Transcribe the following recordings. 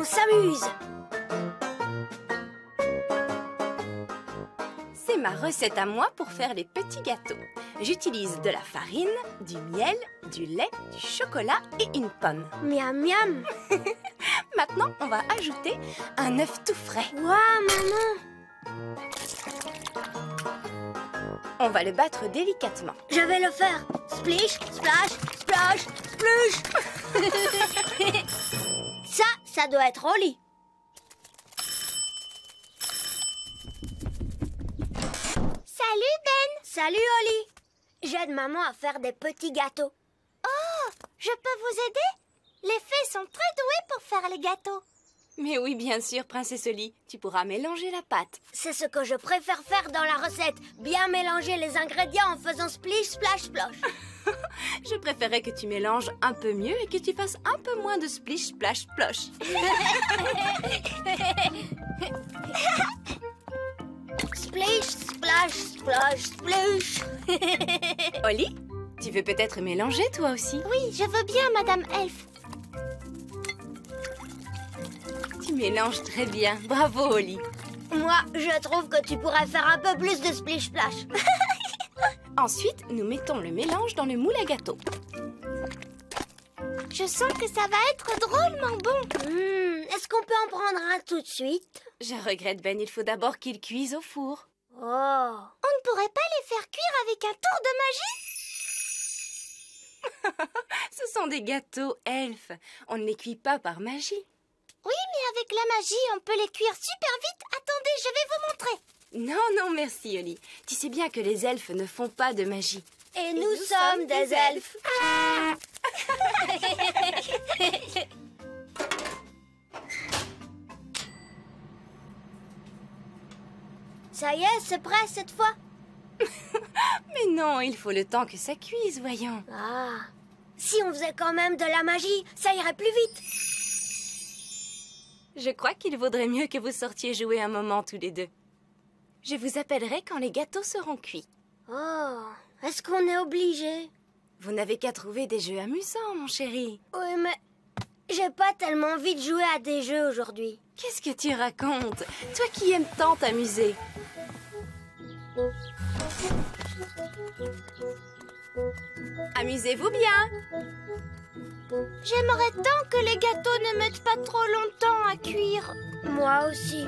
on s'amuse. C'est ma recette à moi pour faire les petits gâteaux. J'utilise de la farine, du miel, du lait, du chocolat et une pomme. Miam miam. Maintenant, on va ajouter un œuf tout frais. Waouh, maman. On va le battre délicatement. Je vais le faire. Splish, splash, splash, splush. Ça doit être Oli. Salut Ben! Salut Oli. J'aide maman à faire des petits gâteaux. Oh, je peux vous aider? Les fées sont très douées pour faire les gâteaux. Mais oui, bien sûr, Princesse Oli. Tu pourras mélanger la pâte. C'est ce que je préfère faire dans la recette. Bien mélanger les ingrédients en faisant splish, splash, splosh. Je préférais que tu mélanges un peu mieux et que tu fasses un peu moins de splish, splash, splosh. Splish, splash, splosh, splush. Oli, tu veux peut-être mélanger toi aussi? Oui, je veux bien, Madame Elf. Tu mélanges très bien. Bravo, Oli. Moi, je trouve que tu pourrais faire un peu plus de splish, splash. Ensuite, nous mettons le mélange dans le moule à gâteau. Je sens que ça va être drôlement bon. Est-ce qu'on peut en prendre un tout de suite? Je regrette, Ben. Il faut d'abord qu'il cuise au four. Oh. On ne pourrait pas les faire cuire avec un tour de magie? Ce sont des gâteaux elfes. On ne les cuit pas par magie. Oui, mais avec la magie, on peut les cuire super vite. Attendez, je vais vous montrer. Non, non, merci, Oli. Tu sais bien que les elfes ne font pas de magie. Et nous sommes des elfes. Ça y est, c'est prêt cette fois? Mais non, il faut le temps que ça cuise, voyons. Ah. Si on faisait quand même de la magie, ça irait plus vite. Je crois qu'il vaudrait mieux que vous sortiez jouer un moment tous les deux. Je vous appellerai quand les gâteaux seront cuits. Oh, est-ce qu'on est obligé? Vous n'avez qu'à trouver des jeux amusants, mon chéri. Oui, mais j'ai pas tellement envie de jouer à des jeux aujourd'hui. Qu'est-ce que tu racontes? Toi qui aimes tant t'amuser. Amusez-vous bien. J'aimerais tant que les gâteaux ne mettent pas trop longtemps à cuire. Moi aussi.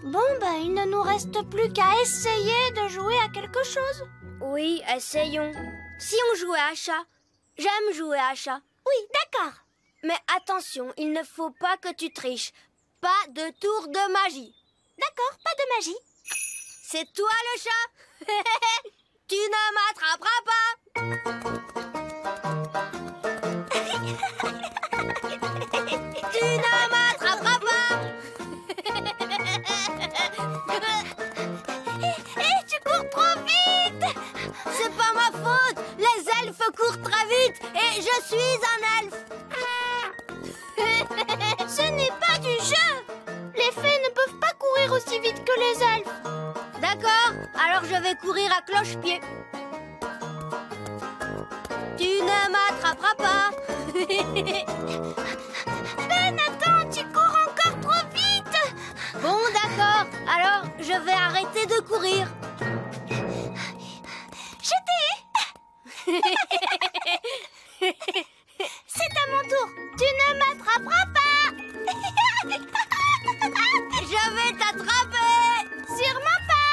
Bon, ben, il ne nous reste plus qu'à essayer de jouer à quelque chose. Oui, essayons. Si on jouait à chat. J'aime jouer à chat. Oui, d'accord. Mais attention, il ne faut pas que tu triches. Pas de tour de magie. D'accord, pas de magie. C'est toi le chat. Tu ne m'attraperas pas. Tu ne m'attraperas pas. Hé, tu cours trop vite. C'est pas ma faute. Les elfes courent très vite et je suis un elfe. Ce n'est pas du jeu. Les fées ne peuvent pas courir aussi vite que les elfes. D'accord, alors je vais courir à cloche-pied. Tu ne m'attraperas pas. Ben, attends, tu cours encore trop vite. Bon, d'accord, alors je vais arrêter de courir. Je t'ai. C'est à mon tour. Tu ne m'attraperas pas. Je vais t'attraper. Sûrement pas.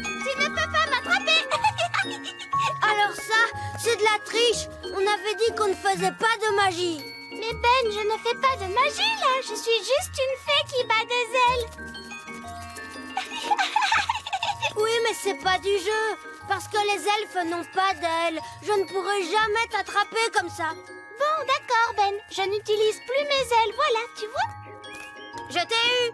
Tu ne peux pas m'attraper. Alors ça, c'est de la triche. On avait dit qu'on ne faisait pas de magie. Mais Ben, je ne fais pas de magie là. Je suis juste une fée qui bat des ailes. Oui, mais c'est pas du jeu. Parce que les elfes n'ont pas d'ailes. Je ne pourrai jamais t'attraper comme ça. Bon, d'accord Ben. Je n'utilise plus mes ailes. Voilà, tu vois. Je t'ai eu.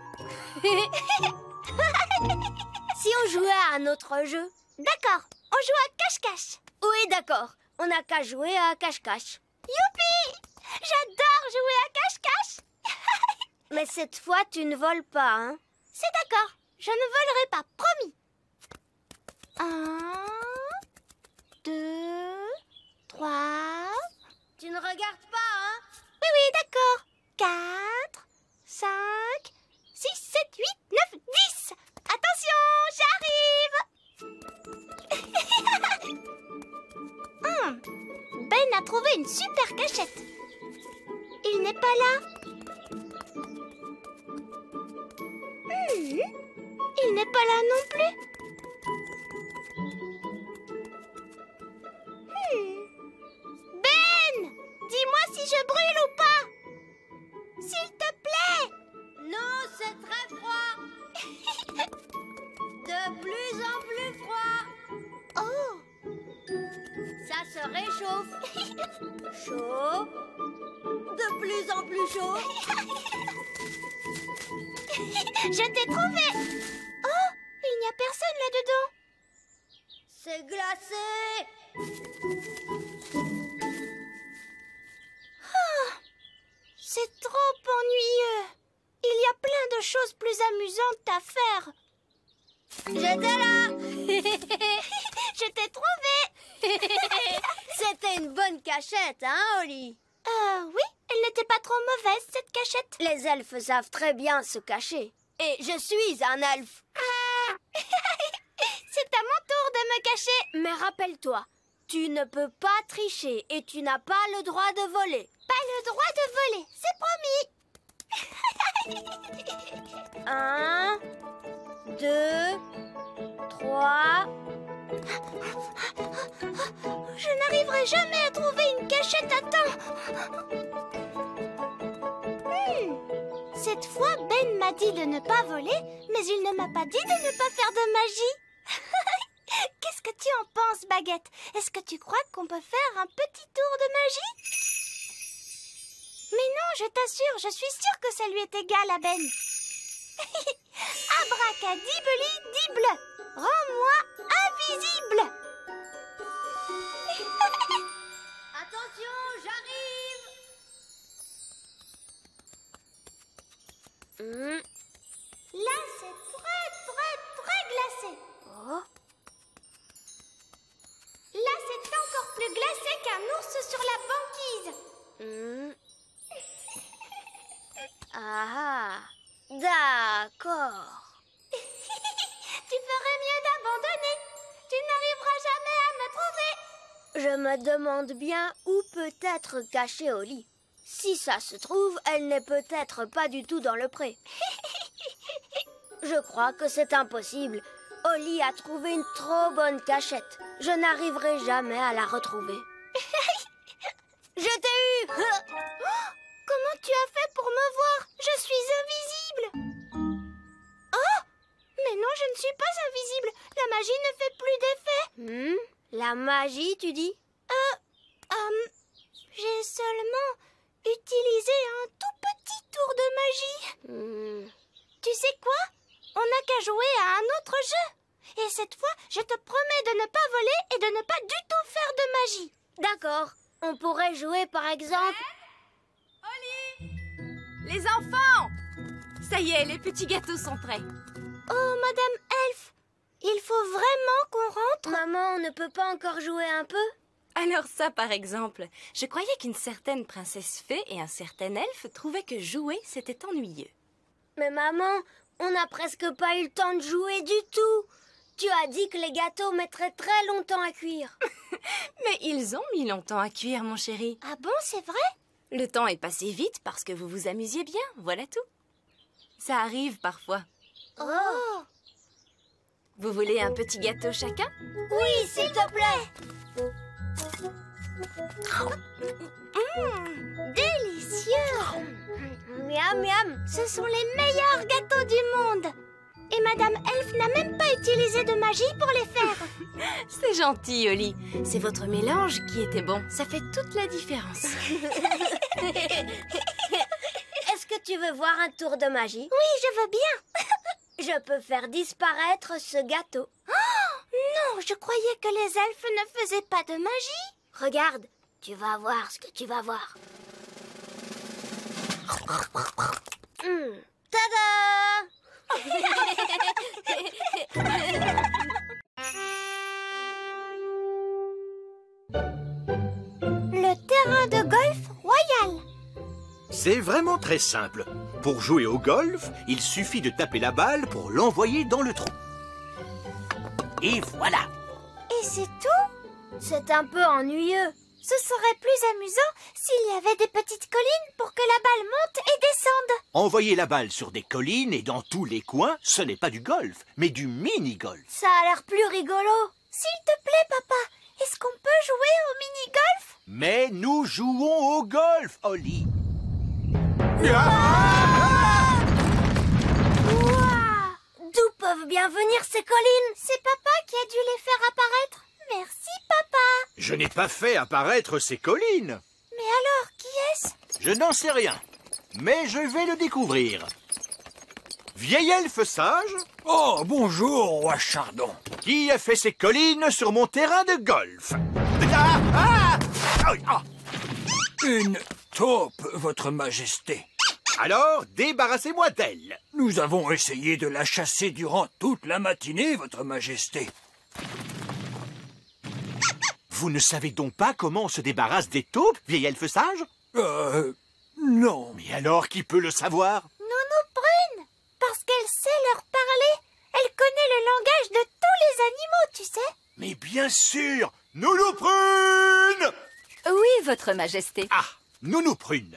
Si on jouait à un autre jeu? D'accord, on joue à cache-cache. Oui, d'accord. On n'a qu'à jouer à cache-cache. Youpi! J'adore jouer à cache-cache. Mais cette fois, tu ne voles pas, hein? C'est d'accord, je ne volerai pas, promis. 1, 2, 3... Tu ne regardes pas, hein? Oui, d'accord. 4... trouvé une super cachette. Il n'est pas là. Il n'est pas là non plus. Ben, dis-moi si je brûle ou pas. S'il te plaît. Non, c'est très froid. De plus en plus froid. Oh. Ça se réchauffe. Chaud. De plus en plus chaud. Je t'ai trouvé. Oh, il n'y a personne là-dedans. C'est glacé. C'est trop ennuyeux. Il y a plein de choses plus amusantes à faire. J'étais là. Je t'ai trouvé. C'était une bonne cachette, hein, Oli? Oui, elle n'était pas trop mauvaise, cette cachette. Les elfes savent très bien se cacher. Et je suis un elfe. C'est à mon tour de me cacher. Mais rappelle-toi, tu ne peux pas tricher et tu n'as pas le droit de voler. Pas le droit de voler, c'est promis. 1, 2, 3... Je n'arriverai jamais à trouver une cachette à temps. Cette fois, Ben m'a dit de ne pas voler, mais il ne m'a pas dit de ne pas faire de magie. Qu'est-ce que tu en penses, Baguette? Est-ce que tu crois qu'on peut faire un petit tour de magie? Mais non, je t'assure, je suis sûre que ça lui est égal à Ben. Abracadibli-dible, rends-moi invisible. Attention, j'arrive. Là, c'est très glacé. Oh. Là, c'est encore plus glacé qu'un ours sur la banquise. Ah, d'accord. Tu ferais mieux d'abandonner. Tu n'arriveras jamais à me trouver. Je me demande bien où peut être cachée Oli. Si ça se trouve, elle n'est peut-être pas du tout dans le pré. Je crois que c'est impossible. Oli a trouvé une trop bonne cachette. Je n'arriverai jamais à la retrouver. Je t'ai eu. Comment tu as fait pour me voir? Je suis invisible. Oh! Mais non, je ne suis pas invisible. La magie ne fait plus d'effet. La magie, tu dis? J'ai seulement utilisé un tout petit tour de magie. Tu sais quoi? On n'a qu'à jouer à un autre jeu. Et cette fois, je te promets de ne pas voler et de ne pas du tout faire de magie. D'accord. On pourrait jouer par exemple... Oli! Les enfants! Ça y est, les petits gâteaux sont prêts. Oh, Madame Elf, il faut vraiment qu'on rentre. Maman, on ne peut pas encore jouer un peu? Alors ça, par exemple, je croyais qu'une certaine princesse fée et un certain elfe trouvaient que jouer, c'était ennuyeux. Mais maman, on n'a presque pas eu le temps de jouer du tout. Tu as dit que les gâteaux mettraient très longtemps à cuire. Mais ils ont mis longtemps à cuire, mon chéri. Ah bon, c'est vrai? Le temps est passé vite parce que vous vous amusiez bien, voilà tout. Ça arrive parfois. Oh! Vous voulez un petit gâteau chacun? Oui, s'il te plaît. Délicieux! Miam, miam. Ce sont les meilleurs gâteaux du monde. Et Madame Elf n'a même pas utilisé de magie pour les faire. C'est gentil, Oli. C'est votre mélange qui était bon. Ça fait toute la différence. Est-ce que tu veux voir un tour de magie? Oui, je veux bien. Je peux faire disparaître ce gâteau. Non, je croyais que les elfes ne faisaient pas de magie. Regarde, tu vas voir ce que tu vas voir. Tada! Le terrain de golf royal. C'est vraiment très simple. Pour jouer au golf, il suffit de taper la balle pour l'envoyer dans le trou. Et voilà. Et c'est tout? C'est un peu ennuyeux. Ce serait plus amusant s'il y avait des petites collines pour que la balle monte et descende. Envoyer la balle sur des collines et dans tous les coins, ce n'est pas du golf, mais du mini-golf. Ça a l'air plus rigolo. S'il te plaît, papa, est-ce qu'on peut jouer au mini-golf? Mais nous jouons au golf, Holly. Ouah! D'où peuvent bien venir ces collines? C'est papa qui a dû les faire apparaître. Merci, papa. Je n'ai pas fait apparaître ces collines. Mais alors, qui est-ce? Je n'en sais rien, mais je vais le découvrir. Vieil elfe sage, Oh, bonjour, roi Chardon. qui a fait ces collines sur mon terrain de golf? Une taupe, votre majesté. Alors, débarrassez-moi d'elle. Nous avons essayé de la chasser durant toute la matinée, votre majesté. Vous ne savez donc pas comment on se débarrasse des taupes, vieil elfe sage? Non. Mais alors, qui peut le savoir? Nounou Prune, parce qu'elle sait leur parler. Elle connaît le langage de tous les animaux, tu sais. Mais bien sûr, Nounou Prune! Oui, votre majesté. Ah, Nounou Prune.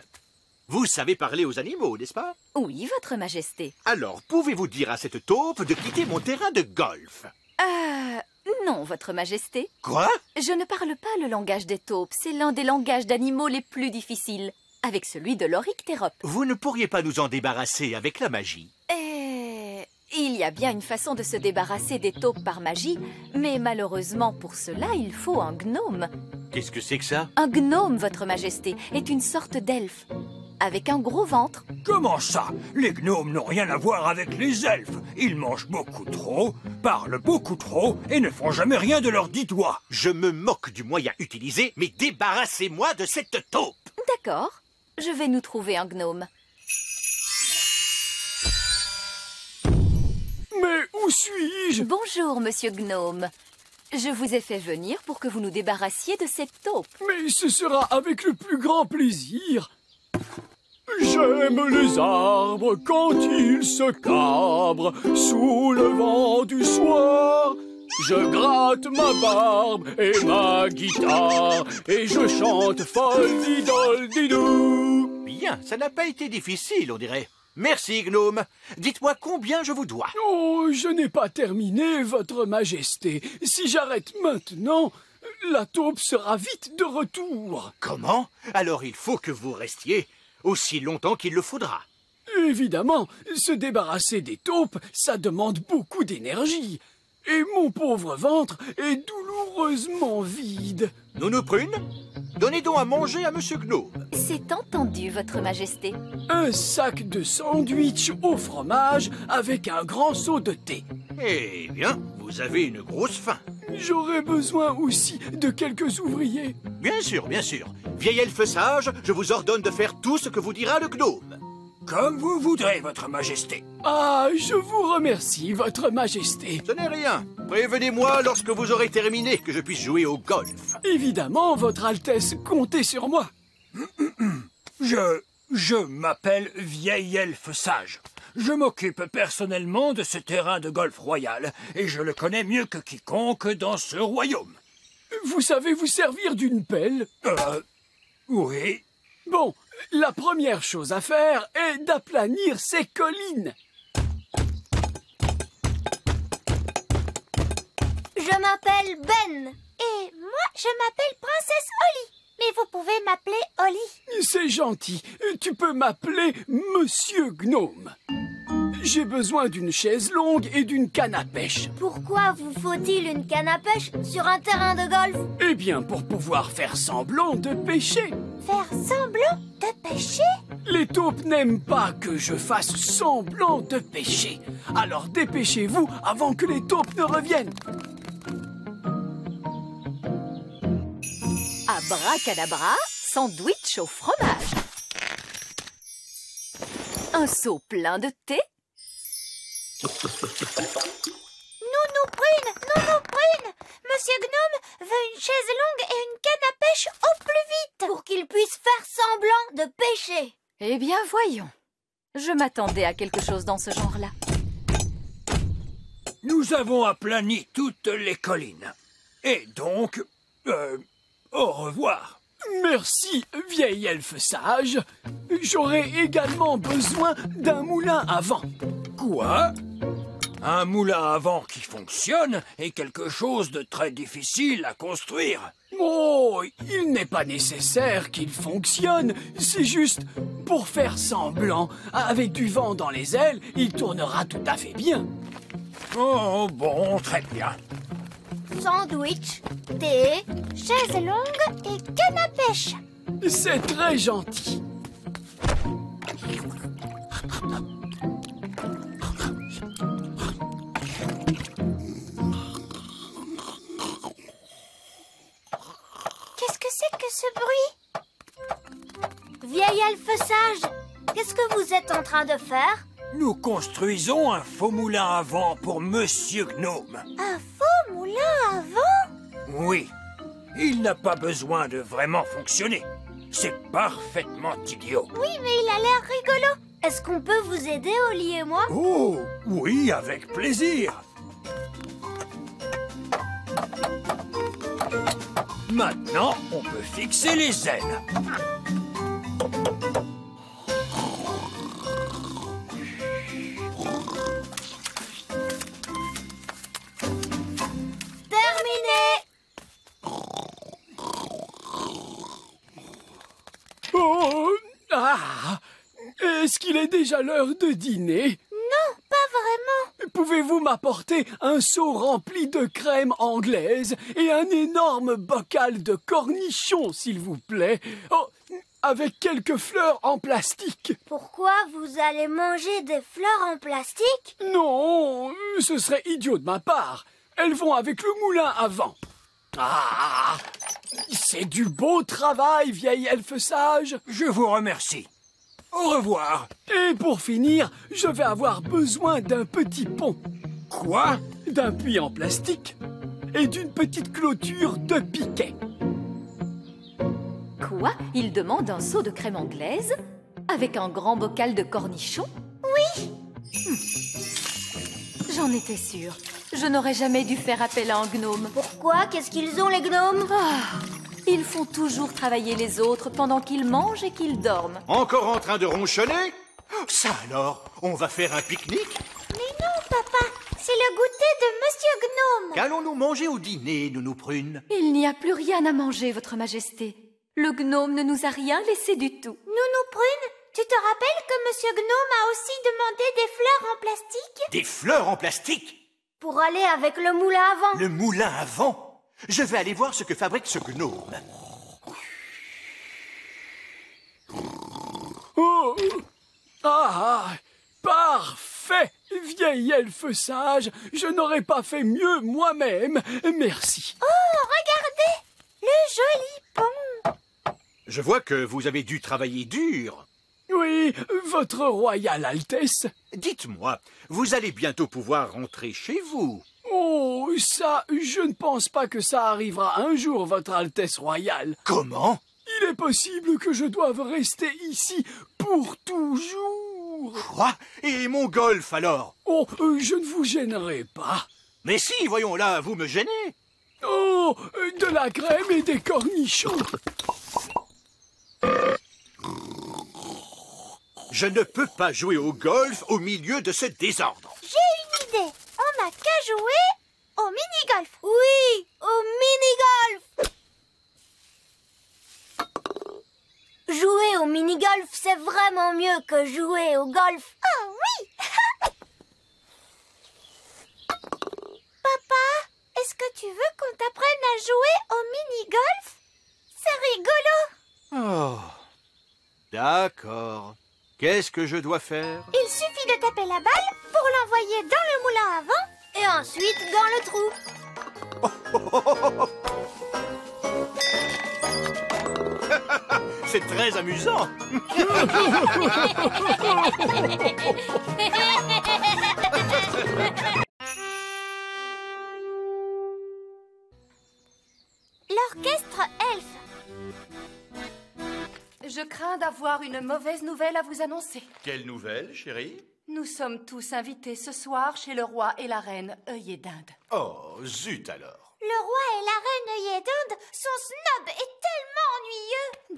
Vous savez parler aux animaux, n'est-ce pas? Oui, votre majesté. Alors, pouvez-vous dire à cette taupe de quitter mon terrain de golf? Non, votre majesté. Quoi? Je ne parle pas le langage des taupes. C'est l'un des langages d'animaux les plus difficiles, avec celui de l'Oryctérope. Vous ne pourriez pas nous en débarrasser avec la magie? Il y a bien une façon de se débarrasser des taupes par magie, mais malheureusement pour cela, il faut un gnome. Qu'est-ce que c'est que ça? Un gnome, votre majesté, est une sorte d'elfe, avec un gros ventre. Comment ça? Les gnomes n'ont rien à voir avec les elfes. Ils mangent beaucoup trop, parlent beaucoup trop et ne font jamais rien de leurs 10 doigts. Je me moque du moyen utilisé, mais débarrassez-moi de cette taupe! D'accord, je vais nous trouver un gnome. Mais où suis-je? Bonjour, monsieur Gnome. Je vous ai fait venir pour que vous nous débarrassiez de cette taupe. Mais ce sera avec le plus grand plaisir. J'aime les arbres quand ils se cabrent sous le vent du soir. Je gratte ma barbe et ma guitare et je chante folle-didol-didou. Bien, ça n'a pas été difficile, on dirait. Merci, gnome. Dites-moi combien je vous dois. Oh, je n'ai pas terminé, votre majesté. Si j'arrête maintenant, la taupe sera vite de retour. Comment? Alors il faut que vous restiez aussi longtemps qu'il le faudra. Évidemment, se débarrasser des taupes, ça demande beaucoup d'énergie. Et mon pauvre ventre est douloureusement vide. Nounou Prune, donnez donc à manger à Monsieur Gnome. C'est entendu, votre majesté. Un sac de sandwich au fromage avec un grand seau de thé. Eh bien, vous avez une grosse faim. J'aurais besoin aussi de quelques ouvriers. Bien sûr, bien sûr. Vieil elfe sage, je vous ordonne de faire tout ce que vous dira le gnome. Comme vous voudrez, votre majesté. Ah, je vous remercie, votre majesté. Ce n'est rien. Prévenez-moi lorsque vous aurez terminé que je puisse jouer au golf. Évidemment, votre Altesse, comptez sur moi. Je m'appelle Vieil Elfe Sage. Je m'occupe personnellement de ce terrain de golf royal et je le connais mieux que quiconque dans ce royaume. Vous savez vous servir d'une pelle? Oui. Bon, la première chose à faire est d'aplanir ces collines. Je m'appelle Ben. Et moi, je m'appelle Princesse Holly. Mais vous pouvez m'appeler Holly. C'est gentil. Tu peux m'appeler Monsieur Gnome. J'ai besoin d'une chaise longue et d'une canne à pêche. Pourquoi vous faut-il une canne à pêche sur un terrain de golf? Eh bien, pour pouvoir faire semblant de pêcher. Faire semblant de pêcher? Les taupes n'aiment pas que je fasse semblant de pêcher. Alors dépêchez-vous avant que les taupes ne reviennent. Abracadabra, sandwich au fromage. Un seau plein de thé. Nounou Prune, Monsieur Gnome veut une chaise longue et une canne à pêche au plus vite. Pour qu'il puisse faire semblant de pêcher. Eh bien, voyons. Je m'attendais à quelque chose dans ce genre-là. Nous avons aplani toutes les collines. Et donc, au revoir. Merci, vieil elfe sage. J'aurai également besoin d'un moulin à vent. Quoi? Un moulin à vent qui fonctionne est quelque chose de très difficile à construire. Oh, il n'est pas nécessaire qu'il fonctionne. C'est juste pour faire semblant. Avec du vent dans les ailes, il tournera tout à fait bien. Oh, bon, très bien. Sandwich, thé. Chaise longue et canne à pêche. C'est très gentil. Qu'est-ce que c'est que ce bruit? Vieil elfe sage, qu'est-ce que vous êtes en train de faire? Nous construisons un faux moulin à vent pour Monsieur Gnome. Un faux moulin à vent? Oui, il n'a pas besoin de vraiment fonctionner. C'est parfaitement idiot. Oui, mais il a l'air rigolo. Est-ce qu'on peut vous aider, Oli et moi? Oh, oui, avec plaisir. Maintenant, on peut fixer les ailes. Oh, ah, est-ce qu'il est déjà l'heure de dîner? Non, pas vraiment. Pouvez-vous m'apporter un seau rempli de crème anglaise et un énorme bocal de cornichons, s'il vous plaît? Oh, avec quelques fleurs en plastique. Pourquoi vous allez manger des fleurs en plastique? Non, ce serait idiot de ma part. Elles vont avec le moulin à vent. Ah, c'est du beau travail, vieil elfe sage. Je vous remercie. Au revoir. Et pour finir, je vais avoir besoin d'un petit pont. Quoi? D'un puits en plastique et d'une petite clôture de piquet. Quoi? Il demande un seau de crème anglaise avec un grand bocal de cornichons? Oui. J'en étais sûre. Je n'aurais jamais dû faire appel à un gnome. Pourquoi? Qu'est-ce qu'ils ont, les gnomes? Ils font toujours travailler les autres pendant qu'ils mangent et qu'ils dorment. Encore en train de ronchonner? Ça alors, on va faire un pique-nique? Mais non, papa. C'est le goûter de Monsieur Gnome. Qu'allons-nous manger au dîner, Nounou Prune? Il n'y a plus rien à manger, votre majesté. Le gnome ne nous a rien laissé du tout. Nounou Prune, tu te rappelles que Monsieur Gnome a aussi demandé des fleurs en plastique? Des fleurs en plastique? Pour aller avec le moulin à vent. Le moulin à vent? Je vais aller voir ce que fabrique ce gnome. Oh. Ah, parfait, vieil elfe sage. Je n'aurais pas fait mieux moi-même. Merci. Oh, regardez, le joli pont. Je vois que vous avez dû travailler dur. Oui, votre royale Altesse. Dites-moi, vous allez bientôt pouvoir rentrer chez vous. Oh, ça, je ne pense pas que ça arrivera un jour, votre Altesse royale. Comment? Il est possible que je doive rester ici pour toujours. Quoi? Et mon golf alors? Oh, je ne vous gênerai pas. Mais si, voyons là, vous me gênez. Oh, de la crème et des cornichons. Je ne peux pas jouer au golf au milieu de ce désordre. J'ai une idée. On n'a qu'à jouer au mini-golf. Oui, au mini-golf. Jouer au mini-golf, c'est vraiment mieux que jouer au golf. Ah oui. Papa, est-ce que tu veux qu'on t'apprenne à jouer au mini-golf? C'est rigolo. Oh, d'accord. Qu'est-ce que je dois faire? Il suffit de taper la balle pour l'envoyer dans le moulin à vent. Et ensuite dans le trou. C'est très amusant. L'orchestre elfe. Je crains d'avoir une mauvaise nouvelle à vous annoncer. Quelle nouvelle, chérie? Nous sommes tous invités ce soir chez le roi et la reine œillet d'Inde. Oh, zut alors. Le roi et la reine œillet d'Inde sont snobs et tellement ennuyeux.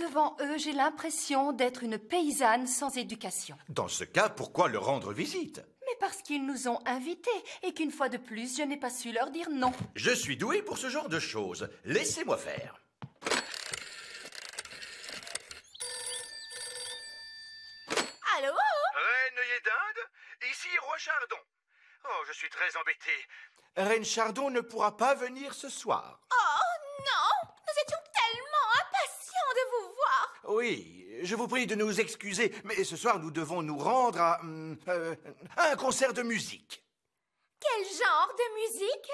Devant eux, j'ai l'impression d'être une paysanne sans éducation. Dans ce cas, pourquoi leur rendre visite? Mais parce qu'ils nous ont invités et qu'une fois de plus, je n'ai pas su leur dire non. Je suis doué pour ce genre de choses. Laissez-moi faire. Allô? Reine œillet d'Inde, ici Roi Chardon. Oh, je suis très embêté. Reine Chardon ne pourra pas venir ce soir. Oh non! Nous étions tellement impatients de vous voir! Oui, je vous prie de nous excuser, mais ce soir nous devons nous rendre à un concert de musique. Quel genre de musique?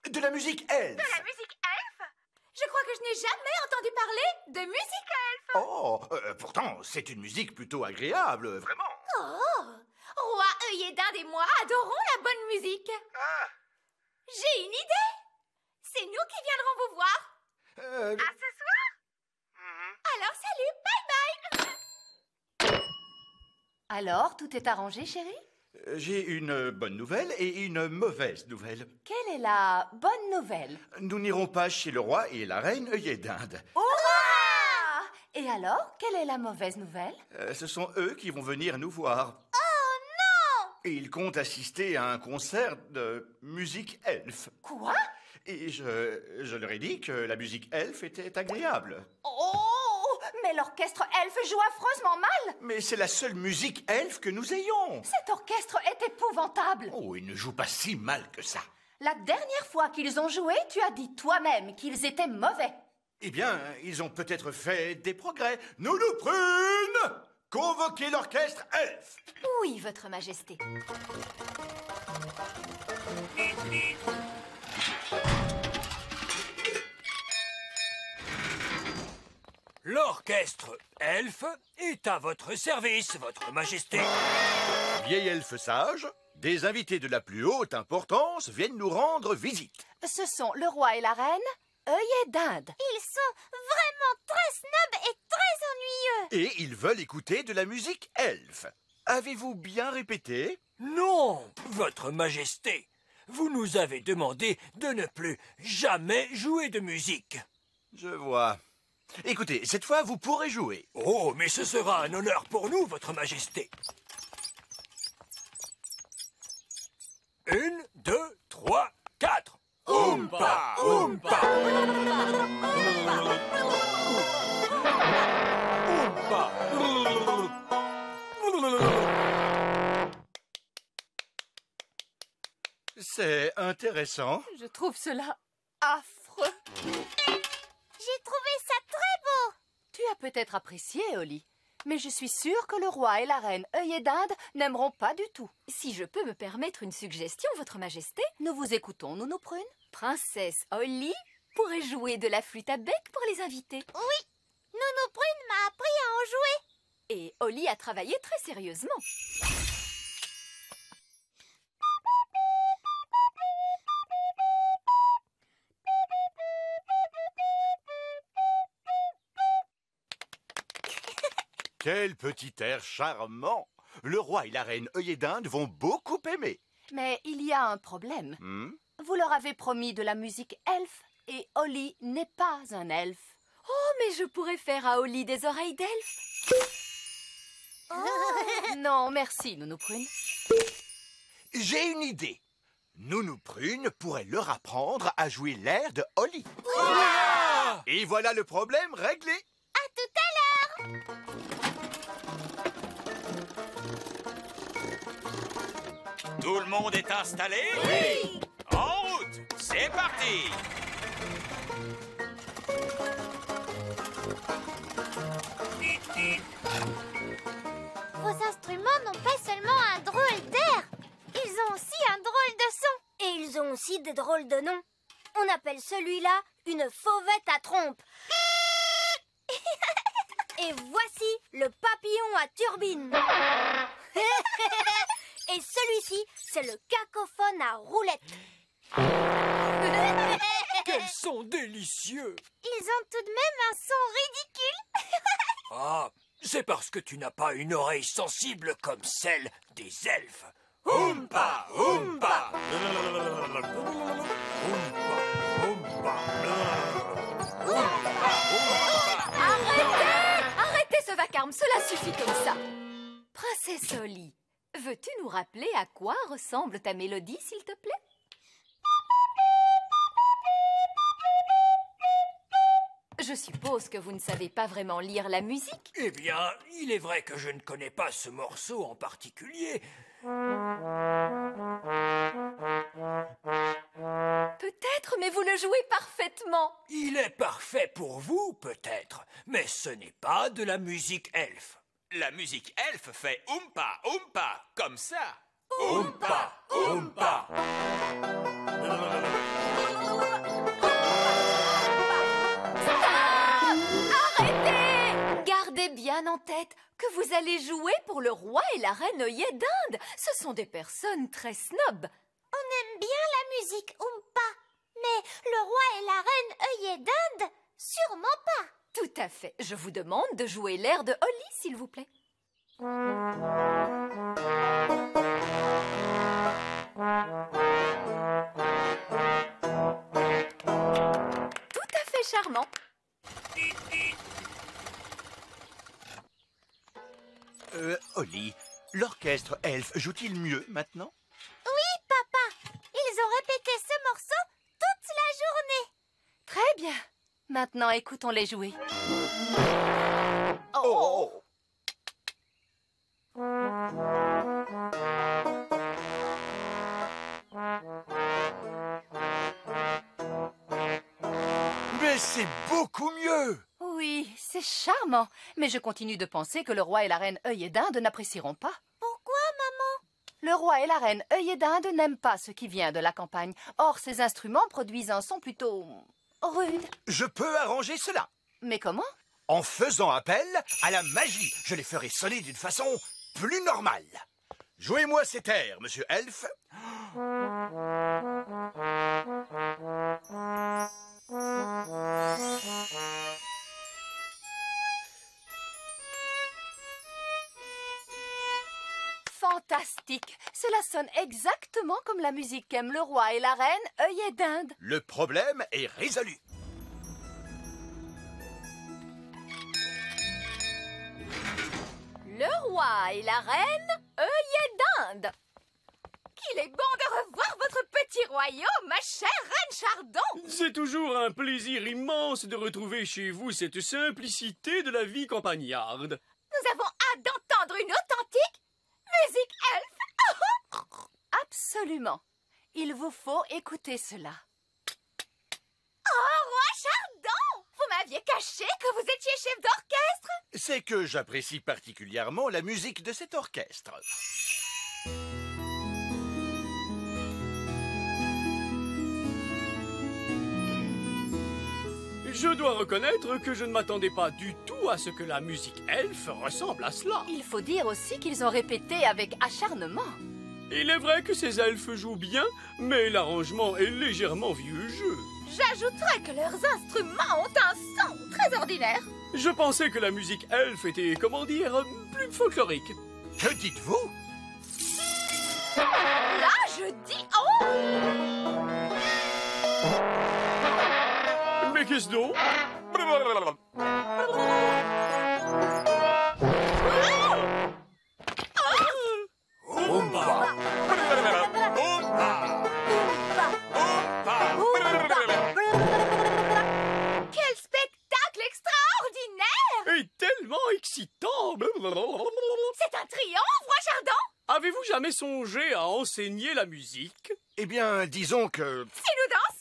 De la musique elfe. De la musique elfe? Je crois que je n'ai jamais entendu parler de musique elfe. Oh, pourtant, c'est une musique plutôt agréable, vraiment. Oh! Roi œillet d'Inde et moi adorons la bonne musique. Ah. J'ai une idée. C'est nous qui viendrons vous voir. À ce soir? Alors salut, bye bye. Alors, tout est arrangé, chérie? J'ai une bonne nouvelle et une mauvaise nouvelle. Quelle est la bonne nouvelle? Nous n'irons pas chez le roi et la reine œillet d'Inde. Hurrah! Et alors, quelle est la mauvaise nouvelle? Ce sont eux qui vont venir nous voir. Et ils comptent assister à un concert de musique elfe. Quoi? Et je leur ai dit que la musique elfe était agréable. Oh! Mais l'orchestre elfe joue affreusement mal! Mais c'est la seule musique elfe que nous ayons. Cet orchestre est épouvantable! Oh, ils ne jouent pas si mal que ça. La dernière fois qu'ils ont joué, tu as dit toi-même qu'ils étaient mauvais. Eh bien, ils ont peut-être fait des progrès. Nounou Prune! Convoquez l'orchestre elfe! Oui, votre majesté. L'orchestre elfe est à votre service, votre majesté. Vieil elfe sage, des invités de la plus haute importance viennent nous rendre visite. Ce sont le roi et la reine, œillet d'Inde. Ils sont vraiment très snobs et très ennuyeux. Et ils veulent écouter de la musique elfe. Avez-vous bien répété? Non, votre majesté. Vous nous avez demandé de ne plus jamais jouer de musique. Je vois. Écoutez, cette fois, vous pourrez jouer. Oh, mais ce sera un honneur pour nous, votre majesté. 1, 2, 3, 4. Oompa, oompa. Oompa. C'est intéressant. Je trouve cela affreux. J'ai trouvé ça très beau. Tu as peut-être apprécié, Oli, mais je suis sûre que le roi et la reine œillet d'Inde n'aimeront pas du tout. Si je peux me permettre une suggestion, votre majesté, nous vous écoutons, Nounou Prune. Princesse Oli pourrait jouer de la flûte à bec pour les invités. Oui, Nounou Prune m'a appris à en jouer. Et Oli a travaillé très sérieusement. Quel petit air charmant! Le roi et la reine œillet d'Inde vont beaucoup aimer. Mais il y a un problème. Vous leur avez promis de la musique elfe et Oli n'est pas un elfe. Oh, mais je pourrais faire à Oli des oreilles d'elfe. Non, merci, Nounou Prune. J'ai une idée. Nounou Prune pourrait leur apprendre à jouer l'air de Oli. Et voilà le problème réglé. À tout à l'heure. Tout le monde est installé? Oui! En route! C'est parti! Vos instruments n'ont pas seulement un drôle d'air, ils ont aussi un drôle de son. Et ils ont aussi des drôles de noms. On appelle celui-là une fauvette à trompe. Et voici le papillon à turbine. Et celui-ci, c'est le cacophone à roulette. Quels sont délicieux! Ils ont tout de même un son ridicule. Ah, c'est parce que tu n'as pas une oreille sensible comme celle des elfes. Oompa, oompa. Oompa, oompa. Oompa, charme, cela suffit comme ça. Princesse Oli, veux-tu nous rappeler à quoi ressemble ta mélodie, s'il te plaît? Je suppose que vous ne savez pas vraiment lire la musique. Eh bien, il est vrai que je ne connais pas ce morceau en particulier. Peut-être, mais vous le jouez parfaitement. Il est parfait pour vous, peut-être, mais ce n'est pas de la musique elfe. La musique elfe fait oompa, oompa, comme ça. Oompa, oompa. Arrêtez! Gardez bien en tête que vous allez jouer pour le roi et la reine œillet d'Inde. Ce sont des personnes très snobs. On aime bien la musique Oompa, mais le roi et la reine œillet d'Inde, sûrement pas. Tout à fait. Je vous demande de jouer l'air de Oli, s'il vous plaît. Tout à fait charmant. Oli, l'orchestre elfe joue-t-il mieux maintenant? Oui, papa. Ils ont répété ce morceau toute la journée. Très bien. Maintenant, écoutons-les jouer. Oh! Mais c'est beaucoup mieux! Oui, c'est charmant. Mais je continue de penser que le roi et la reine œillet d'Inde n'apprécieront pas. Pourquoi, maman? Le roi et la reine œillet d'Inde n'aiment pas ce qui vient de la campagne. Or, ces instruments produisent un son plutôt rude. Je peux arranger cela. Mais comment? En faisant appel à la magie, je les ferai sonner d'une façon plus normale. Jouez-moi cet air, monsieur Elfe. Fantastique! Cela sonne exactement comme la musique qu'aiment le roi et la reine œillet d'Inde. Le problème est résolu. Le roi et la reine œillet d'Inde. Qu'il est bon de revoir votre petit royaume, ma chère reine Chardon. C'est toujours un plaisir immense de retrouver chez vous cette simplicité de la vie campagnarde. Nous avons hâte d'entendre une authentique musique elfe. Absolument. Il vous faut écouter cela. Oh, roi Chardon! Vous m'aviez caché que vous étiez chef d'orchestre? C'est que j'apprécie particulièrement la musique de cet orchestre. Je dois reconnaître que je ne m'attendais pas du tout à ce que la musique elfe ressemble à cela. Il faut dire aussi qu'ils ont répété avec acharnement. Il est vrai que ces elfes jouent bien, mais l'arrangement est légèrement vieux jeu. J'ajouterais que leurs instruments ont un son très ordinaire. Je pensais que la musique elfe était, comment dire, plus folklorique. Que dites-vous? Là, je dis oh! Mais qu'est-ce donc? Oompa. Quel spectacle extraordinaire! Et tellement excitant! C'est un triomphe, roi Chardon! Avez-vous jamais songé à enseigner la musique? Eh bien, disons que... Si nous dansions!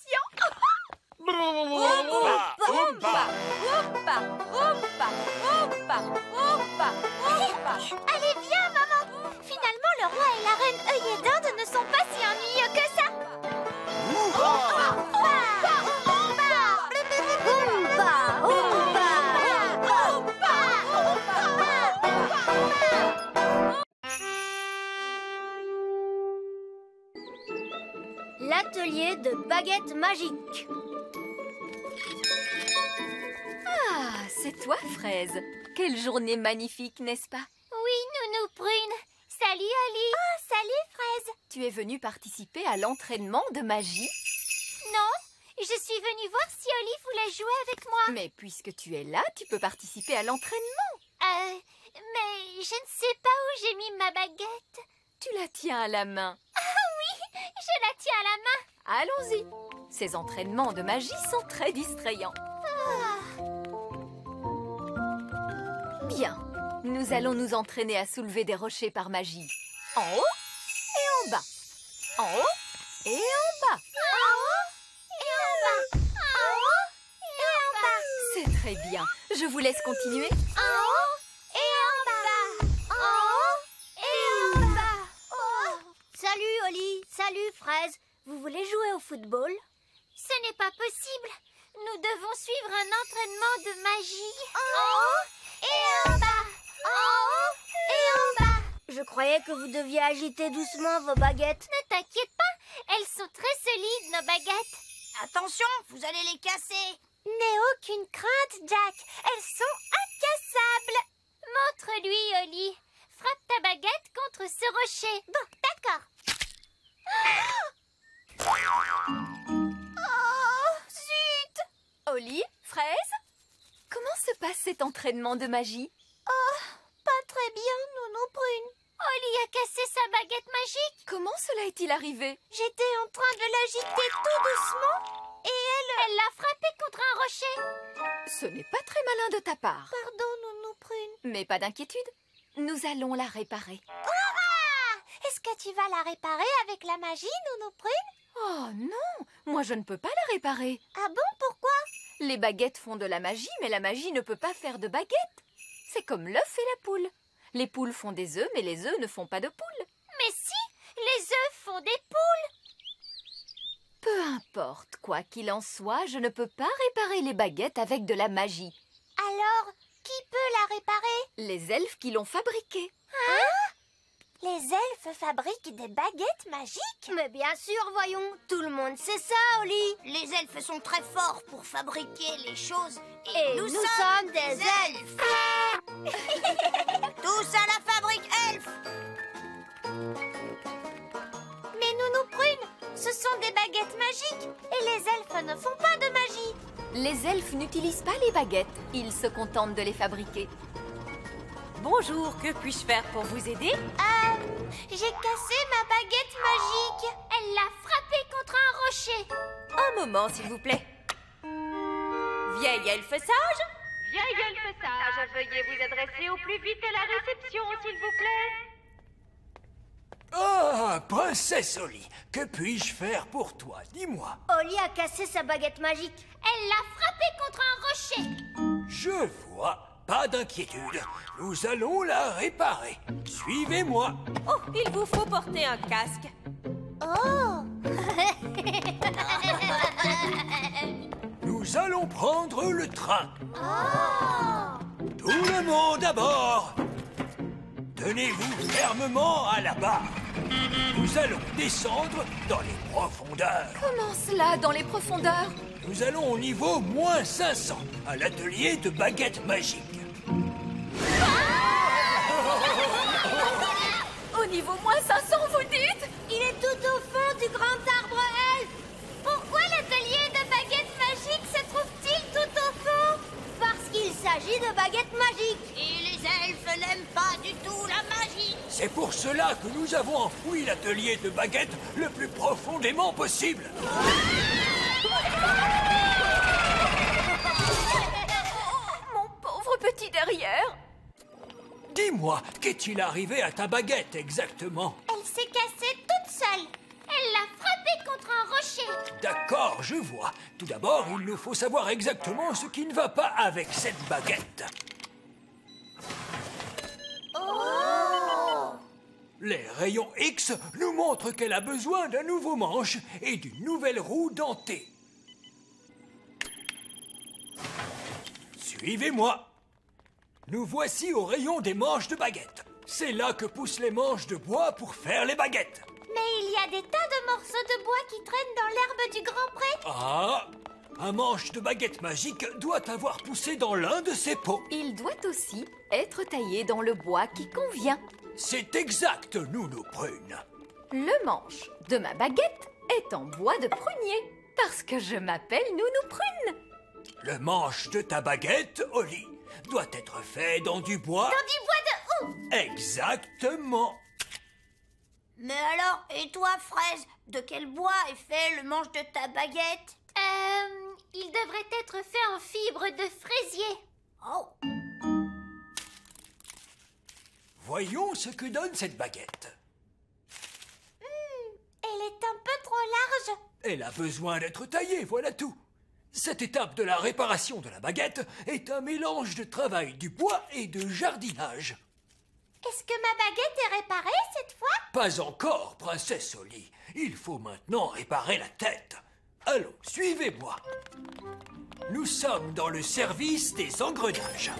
Oompa, oompa. Oompa, oompa, oompa, oompa, oompa. Allez, viens, maman! Finalement, le roi et la reine œillet d'Inde ne sont pas si ennuyeux que ça! L'atelier de baguettes magiques. Ah, c'est toi, Fraise. Quelle journée magnifique, n'est-ce pas? Oui, Nounou Prune! Salut, Oli! Oh, salut, Fraise! Tu es venue participer à l'entraînement de magie? Non, je suis venue voir si Oli voulait jouer avec moi. Mais puisque tu es là, tu peux participer à l'entraînement. Mais je ne sais pas où j'ai mis ma baguette. Tu la tiens à la main. Je la tiens à la main. Allons-y. Ces entraînements de magie sont très distrayants. Bien. Nous allons nous entraîner à soulever des rochers par magie. En haut et en bas. En haut et en bas. En haut et en bas. En haut et en bas. C'est très bien. Je vous laisse continuer. En haut et en bas. En haut et en bas. Oh. Salut, Oli. Salut, Fraise. Vous voulez jouer au football? Ce n'est pas possible. Nous devons suivre un entraînement de magie. En haut et en bas. En haut et en bas. Je croyais que vous deviez agiter doucement vos baguettes. Ne t'inquiète pas, elles sont très solides, nos baguettes. Attention, vous allez les casser. N'aie aucune crainte, Jack. Elles sont incassables. Montre-lui, Oli. Frappe ta baguette contre ce rocher. Bon, d'accord. Oh, zut! Oli, Fraise, comment se passe cet entraînement de magie? Oh, pas très bien, Nounou Prune. Oli a cassé sa baguette magique. Comment cela est-il arrivé? J'étais en train de l'agiter tout doucement et elle l'a frappé contre un rocher. Ce n'est pas très malin de ta part. Pardon, Nounou Prune. Mais pas d'inquiétude, nous allons la réparer. Est-ce que tu vas la réparer avec la magie, Nounou Prune? Oh non, moi je ne peux pas la réparer. Ah bon, pourquoi? Les baguettes font de la magie, mais la magie ne peut pas faire de baguettes. C'est comme l'œuf et la poule. Les poules font des œufs, mais les œufs ne font pas de poules. Mais si, les œufs font des poules. Peu importe, quoi qu'il en soit, je ne peux pas réparer les baguettes avec de la magie. Alors, qui peut la réparer? Les elfes qui l'ont fabriquée. Les elfes fabriquent des baguettes magiques? Mais bien sûr, voyons, tout le monde sait ça, Oli. Les elfes sont très forts pour fabriquer les choses. Et nous sommes des elfes. Tous à la fabrique elfe. Mais Nounou Prune, ce sont des baguettes magiques et les elfes ne font pas de magie. Les elfes n'utilisent pas les baguettes, ils se contentent de les fabriquer. Bonjour, que puis-je faire pour vous aider? J'ai cassé ma baguette magique. Elle l'a frappée contre un rocher. Un moment, s'il vous plaît. Vieille elfe sage? Vieille elfe sage, veuillez vous adresser au plus vite à la réception, s'il vous plaît. Ah, princesse Oli, que puis-je faire pour toi? Dis-moi. Oli a cassé sa baguette magique. Elle l'a frappée contre un rocher. Je vois. Pas d'inquiétude. Nous allons la réparer. Suivez-moi. Oh, il vous faut porter un casque. Oh. Nous allons prendre le train. Oh. Tout le monde à bord. Tenez-vous fermement à la barre. Nous allons descendre dans les profondeurs. Comment cela, dans les profondeurs? Nous allons au niveau -500, à l'atelier de baguettes magiques. Au niveau -500, vous dites? Il est tout au fond du grand arbre elfe. Pourquoi l'atelier de baguettes magiques se trouve-t-il tout au fond? Parce qu'il s'agit de baguettes magiques. Et les elfes n'aiment pas du tout la magie. C'est pour cela que nous avons enfoui l'atelier de baguettes le plus profondément possible. Mon pauvre petit derrière. Dis-moi, qu'est-il arrivé à ta baguette exactement? Elle s'est cassée toute seule. Elle l'a frappée contre un rocher. D'accord, je vois. Tout d'abord, il nous faut savoir exactement ce qui ne va pas avec cette baguette. Oh! Les rayons X nous montrent qu'elle a besoin d'un nouveau manche et d'une nouvelle roue dentée. Suivez-moi. Nous voici au rayon des manches de baguettes. C'est là que poussent les manches de bois pour faire les baguettes. Mais il y a des tas de morceaux de bois qui traînent dans l'herbe du Grand Pré. Ah! Un manche de baguette magique doit avoir poussé dans l'un de ces pots. Il doit aussi être taillé dans le bois qui convient. C'est exact, Nounou Prune. Le manche de ma baguette est en bois de prunier, parce que je m'appelle Nounou Prune. Le manche de ta baguette, Oli, doit être fait dans du bois... Dans du bois de où? Exactement. Mais alors, et toi, Fraise, de quel bois est fait le manche de ta baguette? Il devrait être fait en fibre de fraisier. Oh. Voyons ce que donne cette baguette. Elle est un peu trop large. Elle a besoin d'être taillée, voilà tout. Cette étape de la réparation de la baguette est un mélange de travail du bois et de jardinage. Est-ce que ma baguette est réparée cette fois? Pas encore, princesse Oli. Il faut maintenant réparer la tête. Allons, suivez-moi. Nous sommes dans le service des engrenages.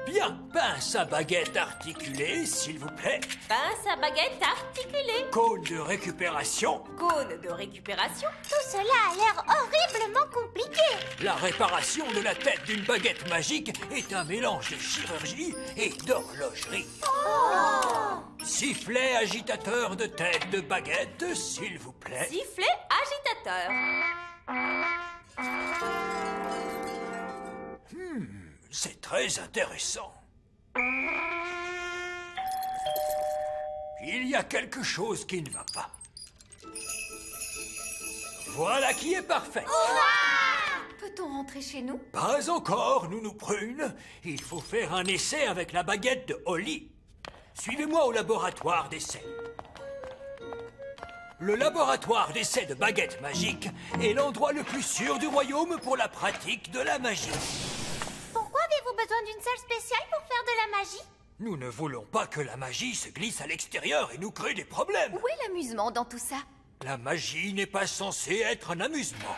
Bien, pince à baguette articulée, s'il vous plaît. Pince à baguette articulée. Cône de récupération. Cône de récupération. Tout cela a l'air horriblement compliqué. La réparation de la tête d'une baguette magique est un mélange de chirurgie et d'horlogerie. Sifflet agitateur de tête de baguette, s'il vous plaît. Sifflet agitateur. C'est très intéressant. Il y a quelque chose qui ne va pas. Voilà qui est parfait. Peut-on rentrer chez nous? Pas encore, Nounou Prune. Il faut faire un essai avec la baguette de Oli. Suivez-moi au laboratoire d'essai. Le laboratoire d'essai de baguettes magiques est l'endroit le plus sûr du royaume pour la pratique de la magie. Pourquoi avez-vous besoin d'une salle spéciale pour faire de la magie? Nous ne voulons pas que la magie se glisse à l'extérieur et nous crée des problèmes. Où est l'amusement dans tout ça? La magie n'est pas censée être un amusement.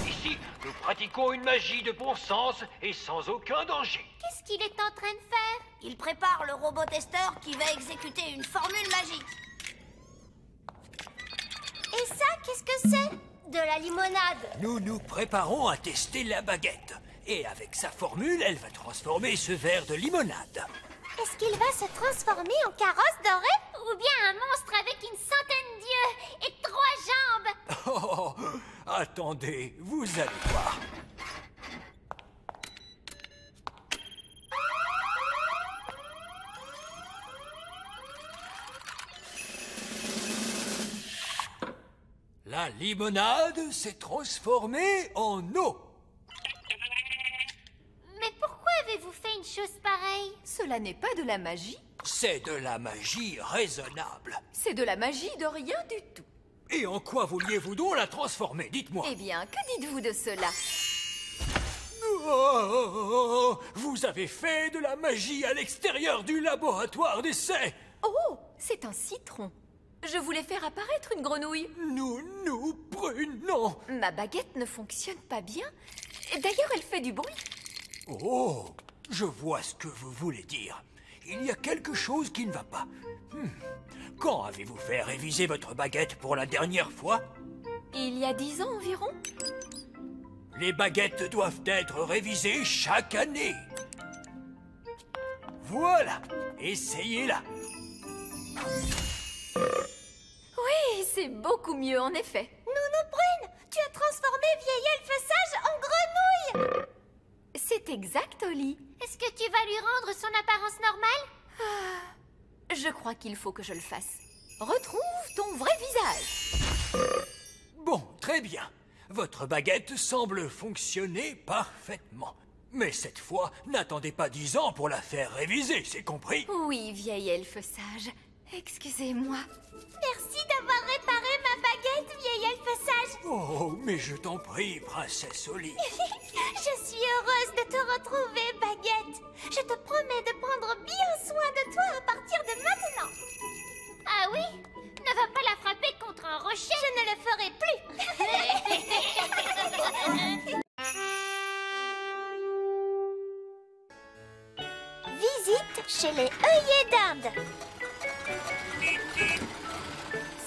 Ici, nous pratiquons une magie de bon sens et sans aucun danger. Qu'est-ce qu'il est en train de faire? Il prépare le robot testeur qui va exécuter une formule magique. Et ça, qu'est-ce que c'est? De la limonade. Nous nous préparons à tester la baguette. Et avec sa formule, elle va transformer ce verre de limonade. Est-ce qu'il va se transformer en carrosse dorée? Ou bien un monstre avec une centaine d'yeux et 3 jambes? Oh, attendez, vous allez voir. La limonade s'est transformée en eau. Mais pourquoi avez-vous fait une chose pareille? Cela n'est pas de la magie. C'est de la magie raisonnable. C'est de la magie de rien du tout. Et en quoi vouliez-vous donc la transformer? Dites-moi. Eh bien, que dites-vous de cela? Oh, vous avez fait de la magie à l'extérieur du laboratoire d'essai. Oh, c'est un citron. Je voulais faire apparaître une grenouille. Nous, Prune, non. Ma baguette ne fonctionne pas bien. D'ailleurs, elle fait du bruit. Oh, je vois ce que vous voulez dire. Il y a quelque chose qui ne va pas. Quand avez-vous fait réviser votre baguette pour la dernière fois? Il y a 10 ans environ. Les baguettes doivent être révisées chaque année. Voilà, essayez-la. Oui, c'est beaucoup mieux en effet. Nounou Prune, tu as transformé vieil elfe sage en grenouille! C'est exact, Oli. Est-ce que tu vas lui rendre son apparence normale? Je crois qu'il faut que je le fasse. Retrouve ton vrai visage. Bon, très bien. Votre baguette semble fonctionner parfaitement. Mais cette fois, n'attendez pas 10 ans pour la faire réviser, c'est compris? Oui, vieil elfe sage. Excusez-moi. Merci d'avoir réparé ma baguette, vieil elfe sage. Oh, mais je t'en prie, princesse Oli. Je suis heureuse de te retrouver, baguette. Je te promets de prendre bien soin de toi à partir de maintenant. Ah oui? Ne va pas la frapper contre un rocher. Je ne le ferai plus. Visite chez les œillets d'Inde.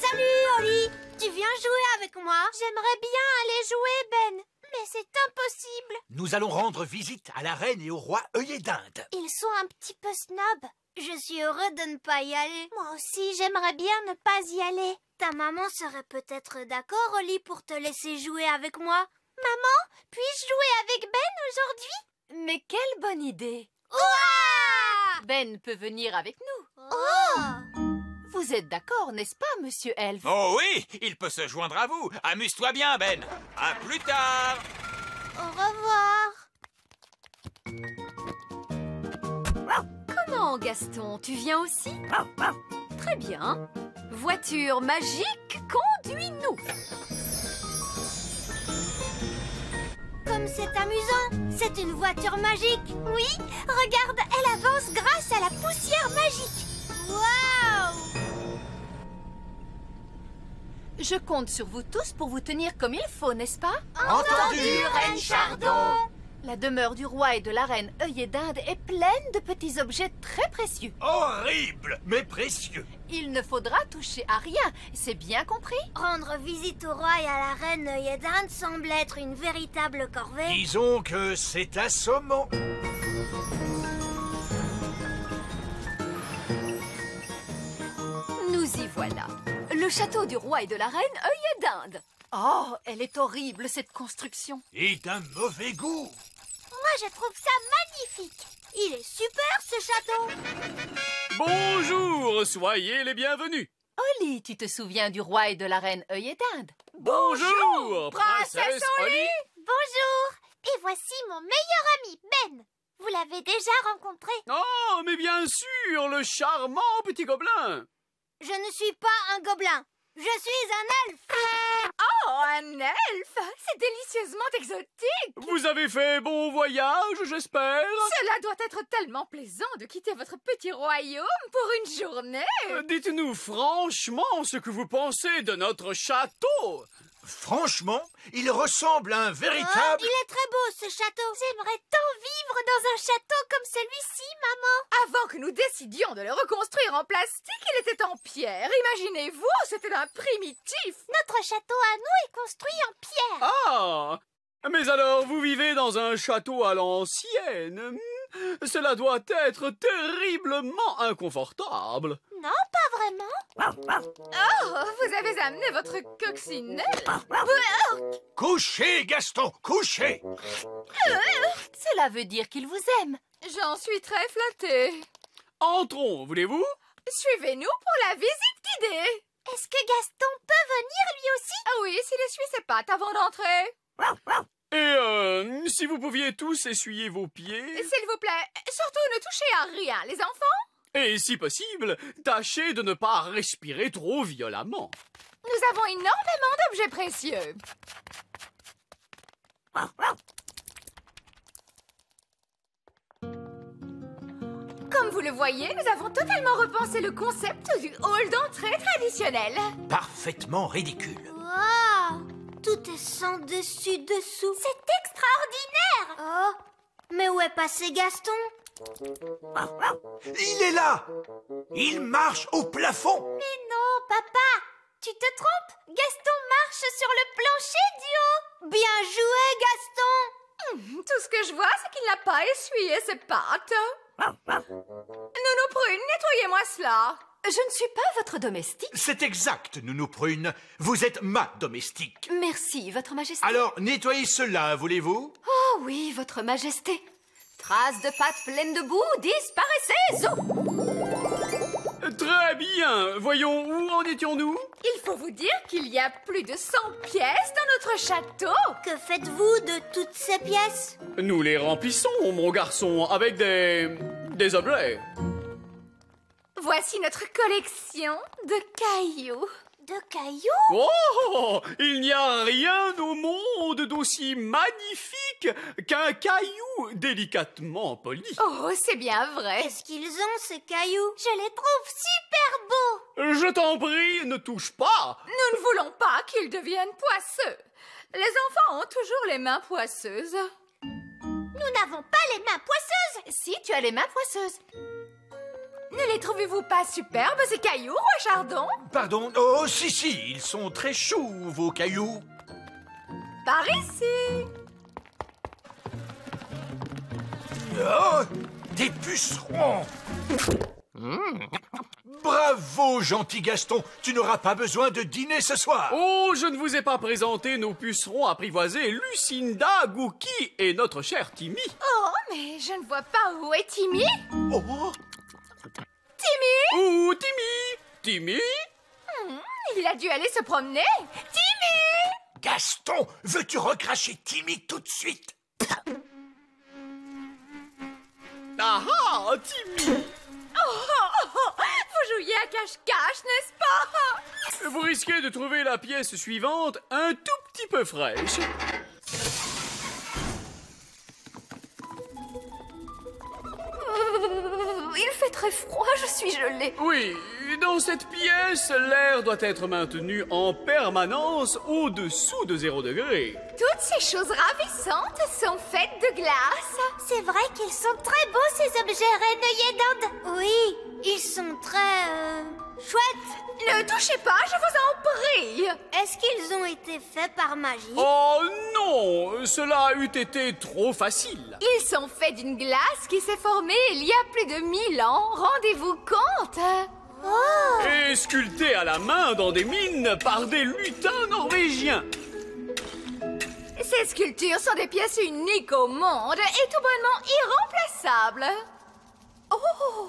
Salut, Oli. Tu viens jouer avec moi? J'aimerais bien aller jouer, Ben, mais c'est impossible. Nous allons rendre visite à la reine et au roi œillet d'Inde. Ils sont un petit peu snobs. Je suis heureux de ne pas y aller. Moi aussi, j'aimerais bien ne pas y aller. Ta maman serait peut-être d'accord, Oli, pour te laisser jouer avec moi. Maman, puis-je jouer avec Ben aujourd'hui? Mais quelle bonne idée! Ouah! Ben peut venir avec nous. Oh! Vous êtes d'accord, n'est-ce pas, monsieur Elf? Oh oui, il peut se joindre à vous. Amuse-toi bien, Ben. À plus tard. Au revoir. Comment, Gaston? Tu viens aussi? Très bien. Voiture magique, conduis-nous. Comme c'est amusant. C'est une voiture magique. Oui, regarde, elle avance grâce à la poussière magique. Waouh! Je compte sur vous tous pour vous tenir comme il faut, n'est-ce pas? Entendu, Reine Chardon. La demeure du roi et de la reine œillet d'Inde est pleine de petits objets très précieux. Horrible, mais précieux. Il ne faudra toucher à rien, c'est bien compris? Rendre visite au roi et à la reine œillet d'Inde semble être une véritable corvée. Disons que c'est assommant. Nous y voilà. Le château du roi et de la reine œillet d'Inde. Oh, elle est horrible, cette construction. Et d'un mauvais goût. Moi, je trouve ça magnifique. Il est super, ce château. Bonjour, soyez les bienvenus. Oli, tu te souviens du roi et de la reine œillet d'Inde? Bonjour, princesse Oli. Bonjour, et voici mon meilleur ami, Ben. Vous l'avez déjà rencontré? Oh, mais bien sûr, le charmant petit gobelin. Je ne suis pas un gobelin. Je suis un elfe. Oh, un elfe! C'est délicieusement exotique! Vous avez fait bon voyage, j'espère. Cela doit être tellement plaisant de quitter votre petit royaume pour une journée! Dites-nous franchement ce que vous pensez de notre château. Franchement, il ressemble à un véritable... Il est très beau, ce château. J'aimerais tant vivre dans un château comme celui-ci, maman. Avant que nous décidions de le reconstruire en plastique, il était en pierre. Imaginez-vous, c'était un primitif! Notre château à nous est construit en pierre. Ah, mais alors vous vivez dans un château à l'ancienne. Cela doit être terriblement inconfortable. Non, pas vraiment. Oh, vous avez amené votre coccinelle! Couchez, Gaston, couchez. Cela veut dire qu'il vous aime. J'en suis très flattée. Entrons, voulez-vous? Suivez-nous pour la visite guidée. Est-ce que Gaston peut venir lui aussi? Ah oui, s'il essuie ses pattes avant d'entrer. Et si vous pouviez tous essuyer vos pieds. S'il vous plaît, surtout ne touchez à rien, les enfants. Et si possible, tâchez de ne pas respirer trop violemment. Nous avons énormément d'objets précieux. Comme vous le voyez, nous avons totalement repensé le concept du hall d'entrée traditionnel. Parfaitement ridicule. Wow! Tout est sans dessus-dessous. C'est extraordinaire. Oh! Mais où est passé Gaston? Il est là. Il marche au plafond. Mais non, papa. Tu te trompes. Gaston marche sur le plancher du haut. Bien joué, Gaston! Tout ce que je vois, c'est qu'il n'a pas essuyé ses pattes. Nounou Prune, nettoyez-moi cela. Je ne suis pas votre domestique. C'est exact, Nounou Prune. Vous êtes ma domestique. Merci, votre majesté. Alors, nettoyez cela, voulez-vous? Oh oui, votre majesté. Traces de pattes pleines de boue, disparaissez! Très bien. Voyons, où en étions-nous? Il faut vous dire qu'il y a plus de 100 pièces dans notre château. Que faites-vous de toutes ces pièces? Nous les remplissons, mon garçon, avec des objets. Voici notre collection de cailloux. De cailloux? Oh, il n'y a rien au monde d'aussi magnifique qu'un caillou délicatement poli. Oh, c'est bien vrai. Qu'est-ce qu'ils ont, ces cailloux? Je les trouve super beaux. Je t'en prie, ne touche pas. Nous ne voulons pas qu'ils deviennent poisseux. Les enfants ont toujours les mains poisseuses. Nous n'avons pas les mains poisseuses. Si, tu as les mains poisseuses. Ne les trouvez-vous pas superbes, ces cailloux, roi Chardon? Pardon. Oh, si, ils sont très choux, vos cailloux. Par ici. Oh, des pucerons. Bravo, gentil Gaston. Tu n'auras pas besoin de dîner ce soir. Oh, je ne vous ai pas présenté nos pucerons apprivoisés Lucinda, Gookie et notre cher Timmy. Oh, mais je ne vois pas où est Timmy. Oh. Timmy! Ouh, Timmy! Timmy? Il a dû aller se promener. Timmy! Gaston, veux-tu recracher Timmy tout de suite? Ah ah, Timmy! Vous jouiez à cache-cache, n'est-ce pas? Vous risquez de trouver la pièce suivante un tout petit peu fraîche. Il fait très froid, je suis gelée. Oui, dans cette pièce, l'air doit être maintenu en permanence au-dessous de 0 degré. Toutes ces choses ravissantes sont faites de glace. C'est vrai qu'ils sont très beaux, ces objets, Reine œillet d'Inde. Oui, ils sont très... chouettes. Ne touchez pas, je vous en prie. Est-ce qu'ils ont été faits par magie? Oh non, cela eût été trop facile. Ils sont faits d'une glace qui s'est formée il y a plus de 1000 ans. Rendez-vous compte? Oh! Et sculptés à la main dans des mines par des lutins norvégiens. Ces sculptures sont des pièces uniques au monde et tout bonnement irremplaçables. Oh!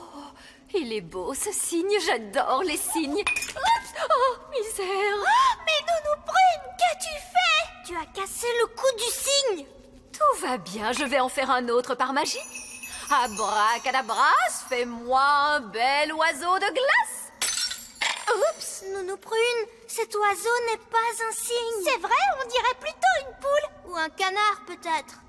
Il est beau ce cygne, j'adore les cygnes. Oups! Oh, misère! Mais Nounou Prune, qu'as-tu fait? Tu as cassé le cou du cygne. Tout va bien, je vais en faire un autre par magie. Abracadabras, fais-moi un bel oiseau de glace. Oups, Nounou Prune, cet oiseau n'est pas un cygne. C'est vrai, on dirait plutôt une poule. Ou un canard peut-être.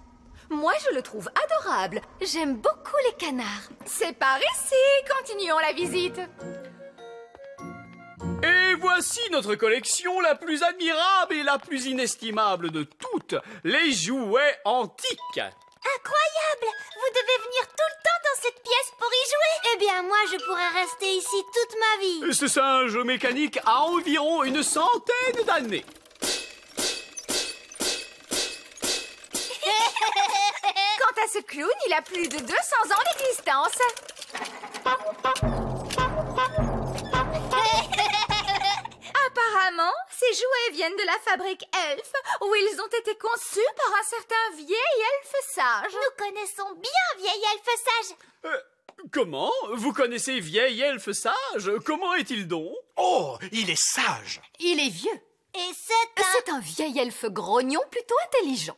Moi, je le trouve adorable. J'aime beaucoup les canards. C'est par ici. Continuons la visite. Et voici notre collection la plus admirable et la plus inestimable de toutes, les jouets antiques. Incroyable! Vous devez venir tout le temps dans cette pièce pour y jouer. Eh bien, moi, je pourrais rester ici toute ma vie. Ce singe mécanique a environ une centaine d'années. Quant à ce clown, il a plus de 200 ans d'existence. Apparemment, ces jouets viennent de la fabrique Elf, où ils ont été conçus par un certain vieil elfe sage. Nous connaissons bien vieil elfe sage. Comment? Vous connaissez vieil elfe sage? Comment est-il donc? Oh, il est sage. Il est vieux. Et C'est un vieil elfe grognon plutôt intelligent.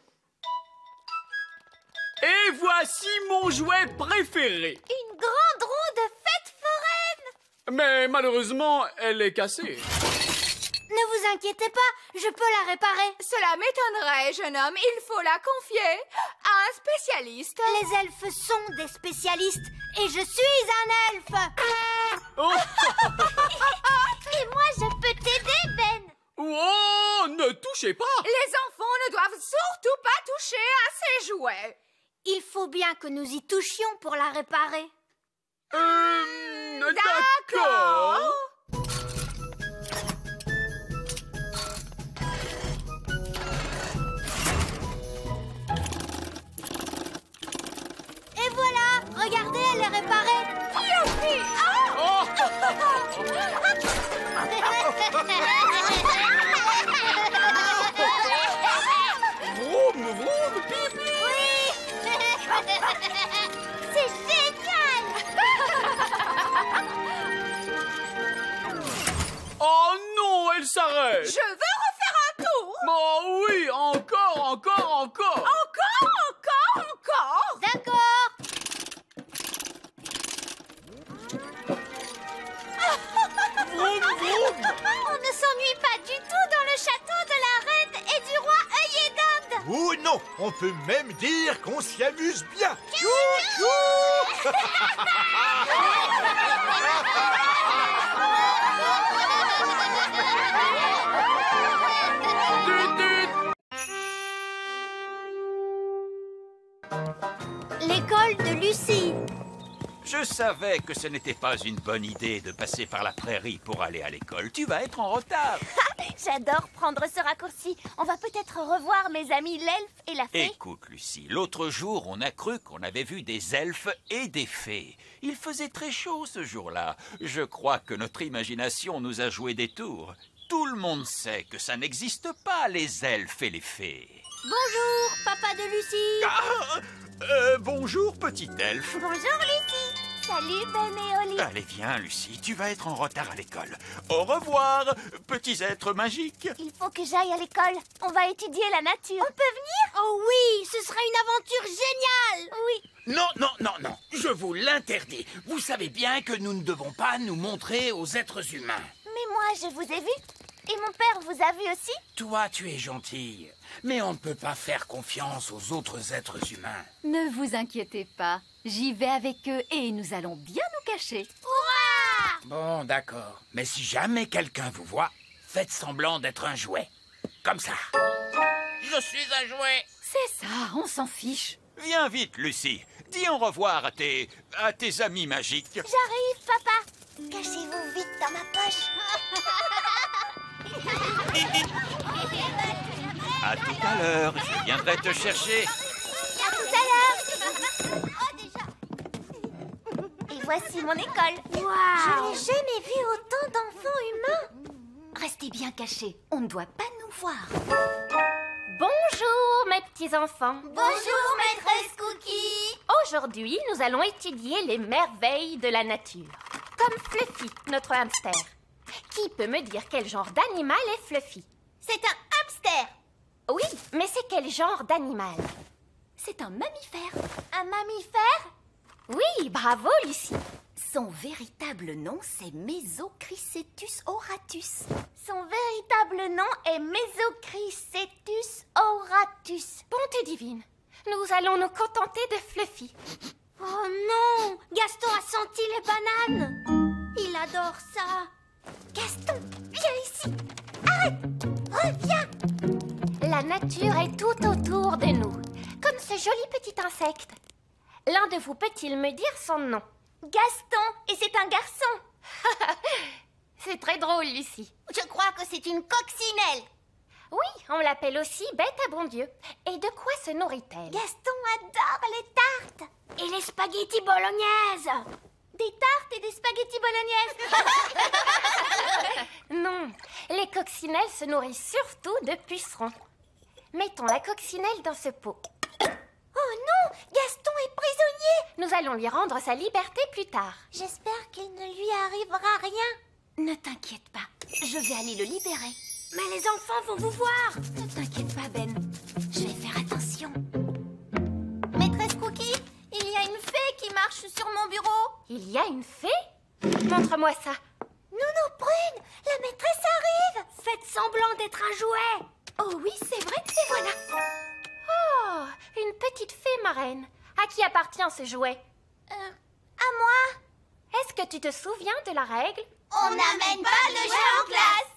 Et voici mon jouet préféré. Une grande roue de fête foraine. Mais malheureusement, elle est cassée. Ne vous inquiétez pas, je peux la réparer. Cela m'étonnerait, jeune homme. Il faut la confier à un spécialiste. Les elfes sont des spécialistes et je suis un elfe. Oh. Et moi, je peux t'aider, Ben. Oh, ne touchez pas. Les enfants ne doivent surtout pas toucher à ces jouets. Il faut bien que nous y touchions pour la réparer. D'accord. Et voilà, regardez, elle est réparée. Youpi! Vroom, vroom, pipi. C'est génial! Oh non, elle s'arrête. Je veux refaire un tour! Oh oui, encore. Encore! D'accord. Vroom, vroom. On ne s'ennuie pas du tout dans le château de la reine et du roi œillet d'Inde! Ou non, on peut même dire qu'on s'y amuse bien. L'école de Lucie. Je savais que ce n'était pas une bonne idée de passer par la prairie pour aller à l'école. Tu vas être en retard. J'adore prendre ce raccourci. On va peut-être revoir mes amis l'elfe et la fée. Écoute, Lucie, l'autre jour, on a cru qu'on avait vu des elfes et des fées. Il faisait très chaud ce jour-là. Je crois que notre imagination nous a joué des tours. Tout le monde sait que ça n'existe pas, les elfes et les fées. Bonjour, papa de Lucie. Bonjour, petit elfe. Bonjour Lucie. Salut Ben et Oli. Allez, viens, Lucie, tu vas être en retard à l'école. Au revoir, petits êtres magiques. Il faut que j'aille à l'école. On va étudier la nature. On peut venir? Oh oui, ce sera une aventure géniale. Oui. Non, je vous l'interdis. Vous savez bien que nous ne devons pas nous montrer aux êtres humains. Mais moi, je vous ai vu. Et mon père vous a vu aussi? Toi, tu es gentille, mais on ne peut pas faire confiance aux autres êtres humains. Ne vous inquiétez pas. J'y vais avec eux et nous allons bien nous cacher. Bon, d'accord. Mais si jamais quelqu'un vous voit, faites semblant d'être un jouet. Comme ça. Je suis un jouet. C'est ça, on s'en fiche. Viens vite, Lucie. Dis au revoir à tes amis magiques. J'arrive, papa. Cachez-vous vite dans ma poche. À tout à l'heure, je viendrai te chercher. À tout à l'heure. Et voici mon école. Je n'ai jamais vu autant d'enfants humains. Restez bien cachés, on ne doit pas nous voir. Bonjour mes petits enfants. Bonjour maîtresse Cookie. Aujourd'hui, nous allons étudier les merveilles de la nature. Comme Fluffy, notre hamster. Qui peut me dire quel genre d'animal est Fluffy? C'est un hamster. Oui, mais c'est quel genre d'animal? C'est un mammifère. Un mammifère? Oui, bravo Lucie. Son véritable nom, c'est Mesochrysetus auratus. Son véritable nom est Mesochrysetus auratus. Bonté divine, nous allons nous contenter de Fluffy. Oh non, Gaston a senti les bananes. Il adore ça. Gaston, viens ici. Arrête, reviens. La nature est tout autour de nous, comme ce joli petit insecte. L'un de vous peut-il me dire son nom? Gaston, et c'est un garçon. C'est très drôle, Lucie. Je crois que c'est une coccinelle. Oui, on l'appelle aussi bête à bon Dieu. Et de quoi se nourrit-elle? Gaston adore les tartes. Et les spaghettis bolognaises. Des tartes et des spaghettis bolognaise. Non, les coccinelles se nourrissent surtout de pucerons. Mettons la coccinelle dans ce pot. Oh non, Gaston est prisonnier. Nous allons lui rendre sa liberté plus tard. J'espère qu'il ne lui arrivera rien. Ne t'inquiète pas, je vais aller le libérer. Mais les enfants vont vous voir. Ne t'inquiète pas, Ben. Je vais faire attention. Maîtresse Cookie, il y a une fée qui marche sur mon bureau. Il y a une fée? Montre-moi ça. Nounou Prune, la maîtresse arrive. Faites semblant d'être un jouet. Oh oui, c'est vrai, et voilà. Oh, une petite fée marraine. À qui appartient ce jouet? À moi. Est-ce que tu te souviens de la règle? On n'amène pas le jeu en classe.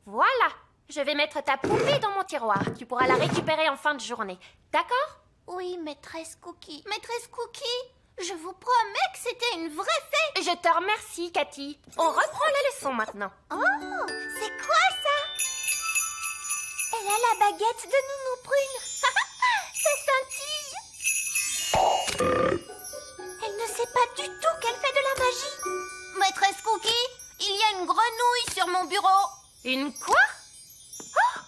Voilà, je vais mettre ta poupée dans mon tiroir. Tu pourras la récupérer en fin de journée. D'accord? Oui, maîtresse Cookie. Maîtresse Cookie, je vous promets que c'était une vraie fée. Je te remercie, Cathy. On reprend la leçon maintenant. Oh, c'est quoi ça? Elle a la baguette de Nounou Prune. Ça scintille. Elle ne sait pas du tout qu'elle fait de la magie. Maîtresse Cookie, il y a une grenouille sur mon bureau. Une quoi? Oh!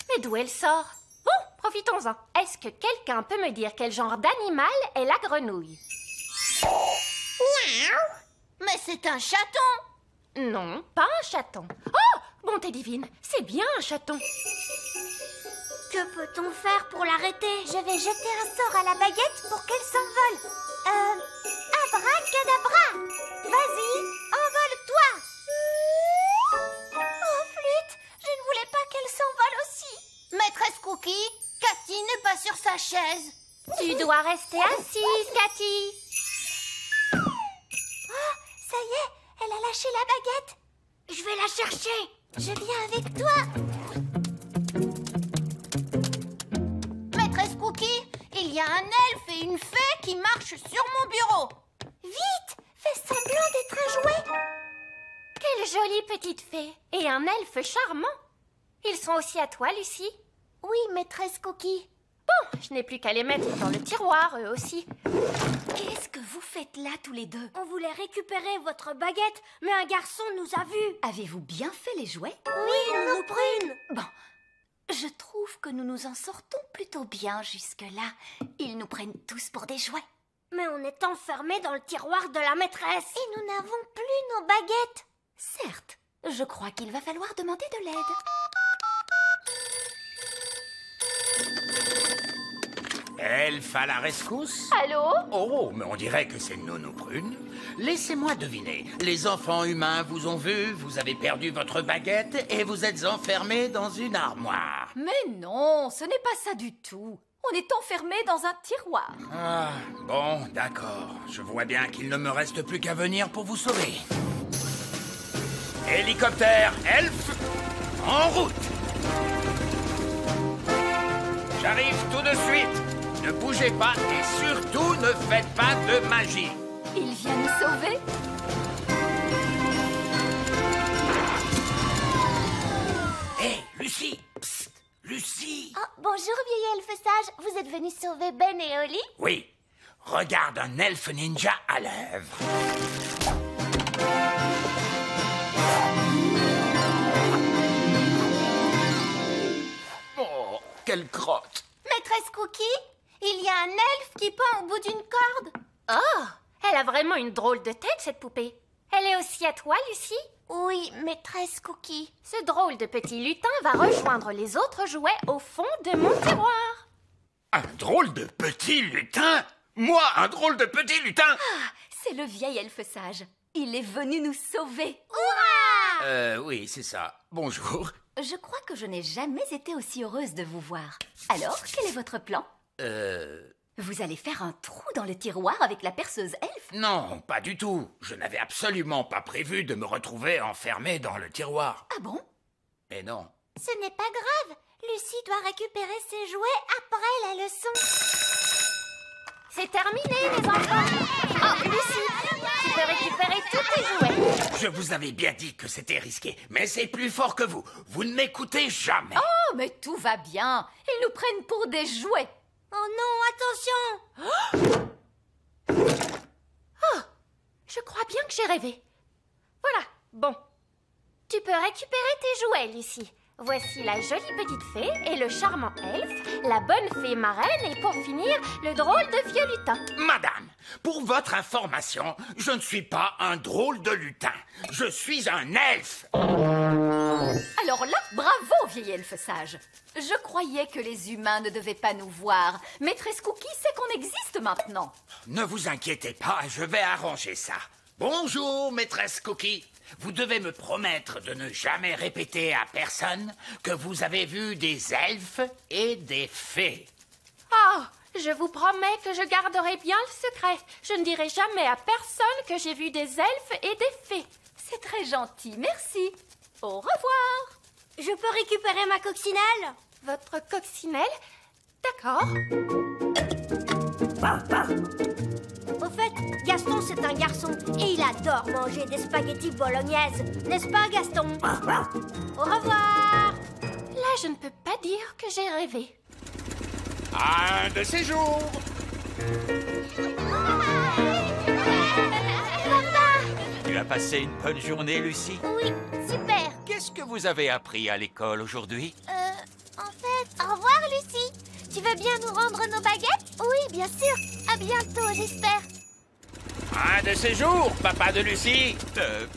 Mais d'où elle sort? Bon, profitons-en. Est-ce que quelqu'un peut me dire quel genre d'animal est la grenouille? Miaou. Mais c'est un chaton. Non, pas un chaton. Oh! Bonté divine, c'est bien un chaton. Que peut-on faire pour l'arrêter? Je vais jeter un sort à la baguette pour qu'elle s'envole. Abracadabra. Vas-y, envole-toi. Oh, flûte, je ne voulais pas qu'elle s'envole aussi. Maîtresse Cookie, Cathy n'est pas sur sa chaise. Tu dois rester assise, Cathy. Oh, ça y est, elle a lâché la baguette. Je vais la chercher. Je viens avec toi. Maîtresse Cookie, il y a un elfe et une fée qui marchent sur mon bureau. Vite, jolie petite fée et un elfe charmant. Ils sont aussi à toi, Lucie? Oui, maîtresse Cookie. Bon, je n'ai plus qu'à les mettre dans le tiroir, eux aussi. Qu'est-ce que vous faites là, tous les deux? On voulait récupérer votre baguette, mais un garçon nous a vus. Avez-vous bien fait les jouets? Oui, nous prune. Bon, je trouve que nous nous en sortons plutôt bien jusque-là. Ils nous prennent tous pour des jouets. Mais on est enfermés dans le tiroir de la maîtresse. Et nous n'avons plus nos baguettes. Certes, je crois qu'il va falloir demander de l'aide. Elfe à la rescousse? Allô? Oh, mais on dirait que c'est Nounou Prune. Laissez-moi deviner. Les enfants humains vous ont vu, vous avez perdu votre baguette et vous êtes enfermés dans une armoire. Mais non, ce n'est pas ça du tout. On est enfermés dans un tiroir. Ah, bon, d'accord. Je vois bien qu'il ne me reste plus qu'à venir pour vous sauver. Hélicoptère elfe, en route! J'arrive tout de suite. Ne bougez pas et surtout ne faites pas de magie. Il vient nous sauver? Hé, Lucie! Psst, Lucie! Oh, bonjour, vieil elfe sage. Vous êtes venu sauver Ben et Holly? Oui, regarde un elfe ninja à l'œuvre. Oh, quelle crotte! Maîtresse Cookie, il y a un elfe qui pend au bout d'une corde. Oh, elle a vraiment une drôle de tête, cette poupée. Elle est aussi à toi, Lucie? Oui, maîtresse Cookie. Ce drôle de petit lutin va rejoindre les autres jouets au fond de mon tiroir. Un drôle de petit lutin? Moi, un drôle de petit lutin? Ah, c'est le vieil elfe sage. Il est venu nous sauver. Oui, c'est ça. Bonjour. Je crois que je n'ai jamais été aussi heureuse de vous voir. Alors, quel est votre plan? Vous allez faire un trou dans le tiroir avec la perceuse elfe? Non, pas du tout. Je n'avais absolument pas prévu de me retrouver enfermé dans le tiroir. Ah bon? Mais non. Ce n'est pas grave. Lucie doit récupérer ses jouets après la leçon. C'est terminé, les enfants. Oh, Lucie, tu peux récupérer tous tes jouets. Je vous avais bien dit que c'était risqué, mais c'est plus fort que vous. Vous ne m'écoutez jamais. Oh, mais tout va bien. Ils nous prennent pour des jouets. Oh non, attention! Oh, je crois bien que j'ai rêvé. Voilà, bon. Tu peux récupérer tes jouets, Lucie. Voici la jolie petite fée et le charmant elfe, la bonne fée marraine et pour finir, le drôle de vieux lutin. Madame, pour votre information, je ne suis pas un drôle de lutin. Je suis un elfe. Alors là, bravo, vieil elfe sage. Je croyais que les humains ne devaient pas nous voir. Maîtresse Cookie sait qu'on existe maintenant. Ne vous inquiétez pas, je vais arranger ça. Bonjour, maîtresse Cookie. Vous devez me promettre de ne jamais répéter à personne que vous avez vu des elfes et des fées. Oh, je vous promets que je garderai bien le secret. Je ne dirai jamais à personne que j'ai vu des elfes et des fées. C'est très gentil, merci. Au revoir. Je peux récupérer ma coccinelle? Votre coccinelle? D'accord. Au fait, Gaston, c'est un garçon et il adore manger des spaghettis bolognaises. N'est-ce pas, Gaston? Au revoir! Là, je ne peux pas dire que j'ai rêvé. Un de ces jours. Tu as passé une bonne journée, Lucie? Oui, super. Qu'est-ce que vous avez appris à l'école aujourd'hui? En fait, au revoir, Lucie. Tu veux bien nous rendre nos baguettes? Oui, bien sûr. À bientôt, j'espère. Un de ces jours, papa de Lucie.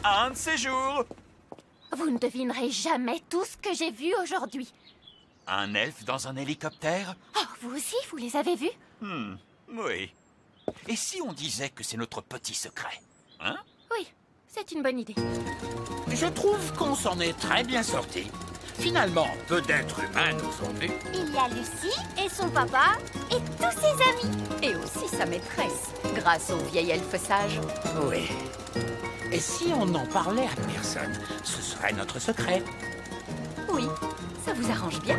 Un de ces jours. Vous ne devinerez jamais tout ce que j'ai vu aujourd'hui. Un elfe dans un hélicoptère? Oh, vous aussi, vous les avez vus? Oui. Et si on disait que c'est notre petit secret? Hein? Oui, c'est une bonne idée. Je trouve qu'on s'en est très bien sorti. Finalement, peu d'êtres humains nous ont vus. Il y a Lucie Et son papa? et tous ses amis. Et aussi sa maîtresse, grâce au vieil elfe sage. Oui. Et si on n'en parlait à personne, ce serait notre secret. Oui, ça vous arrange bien.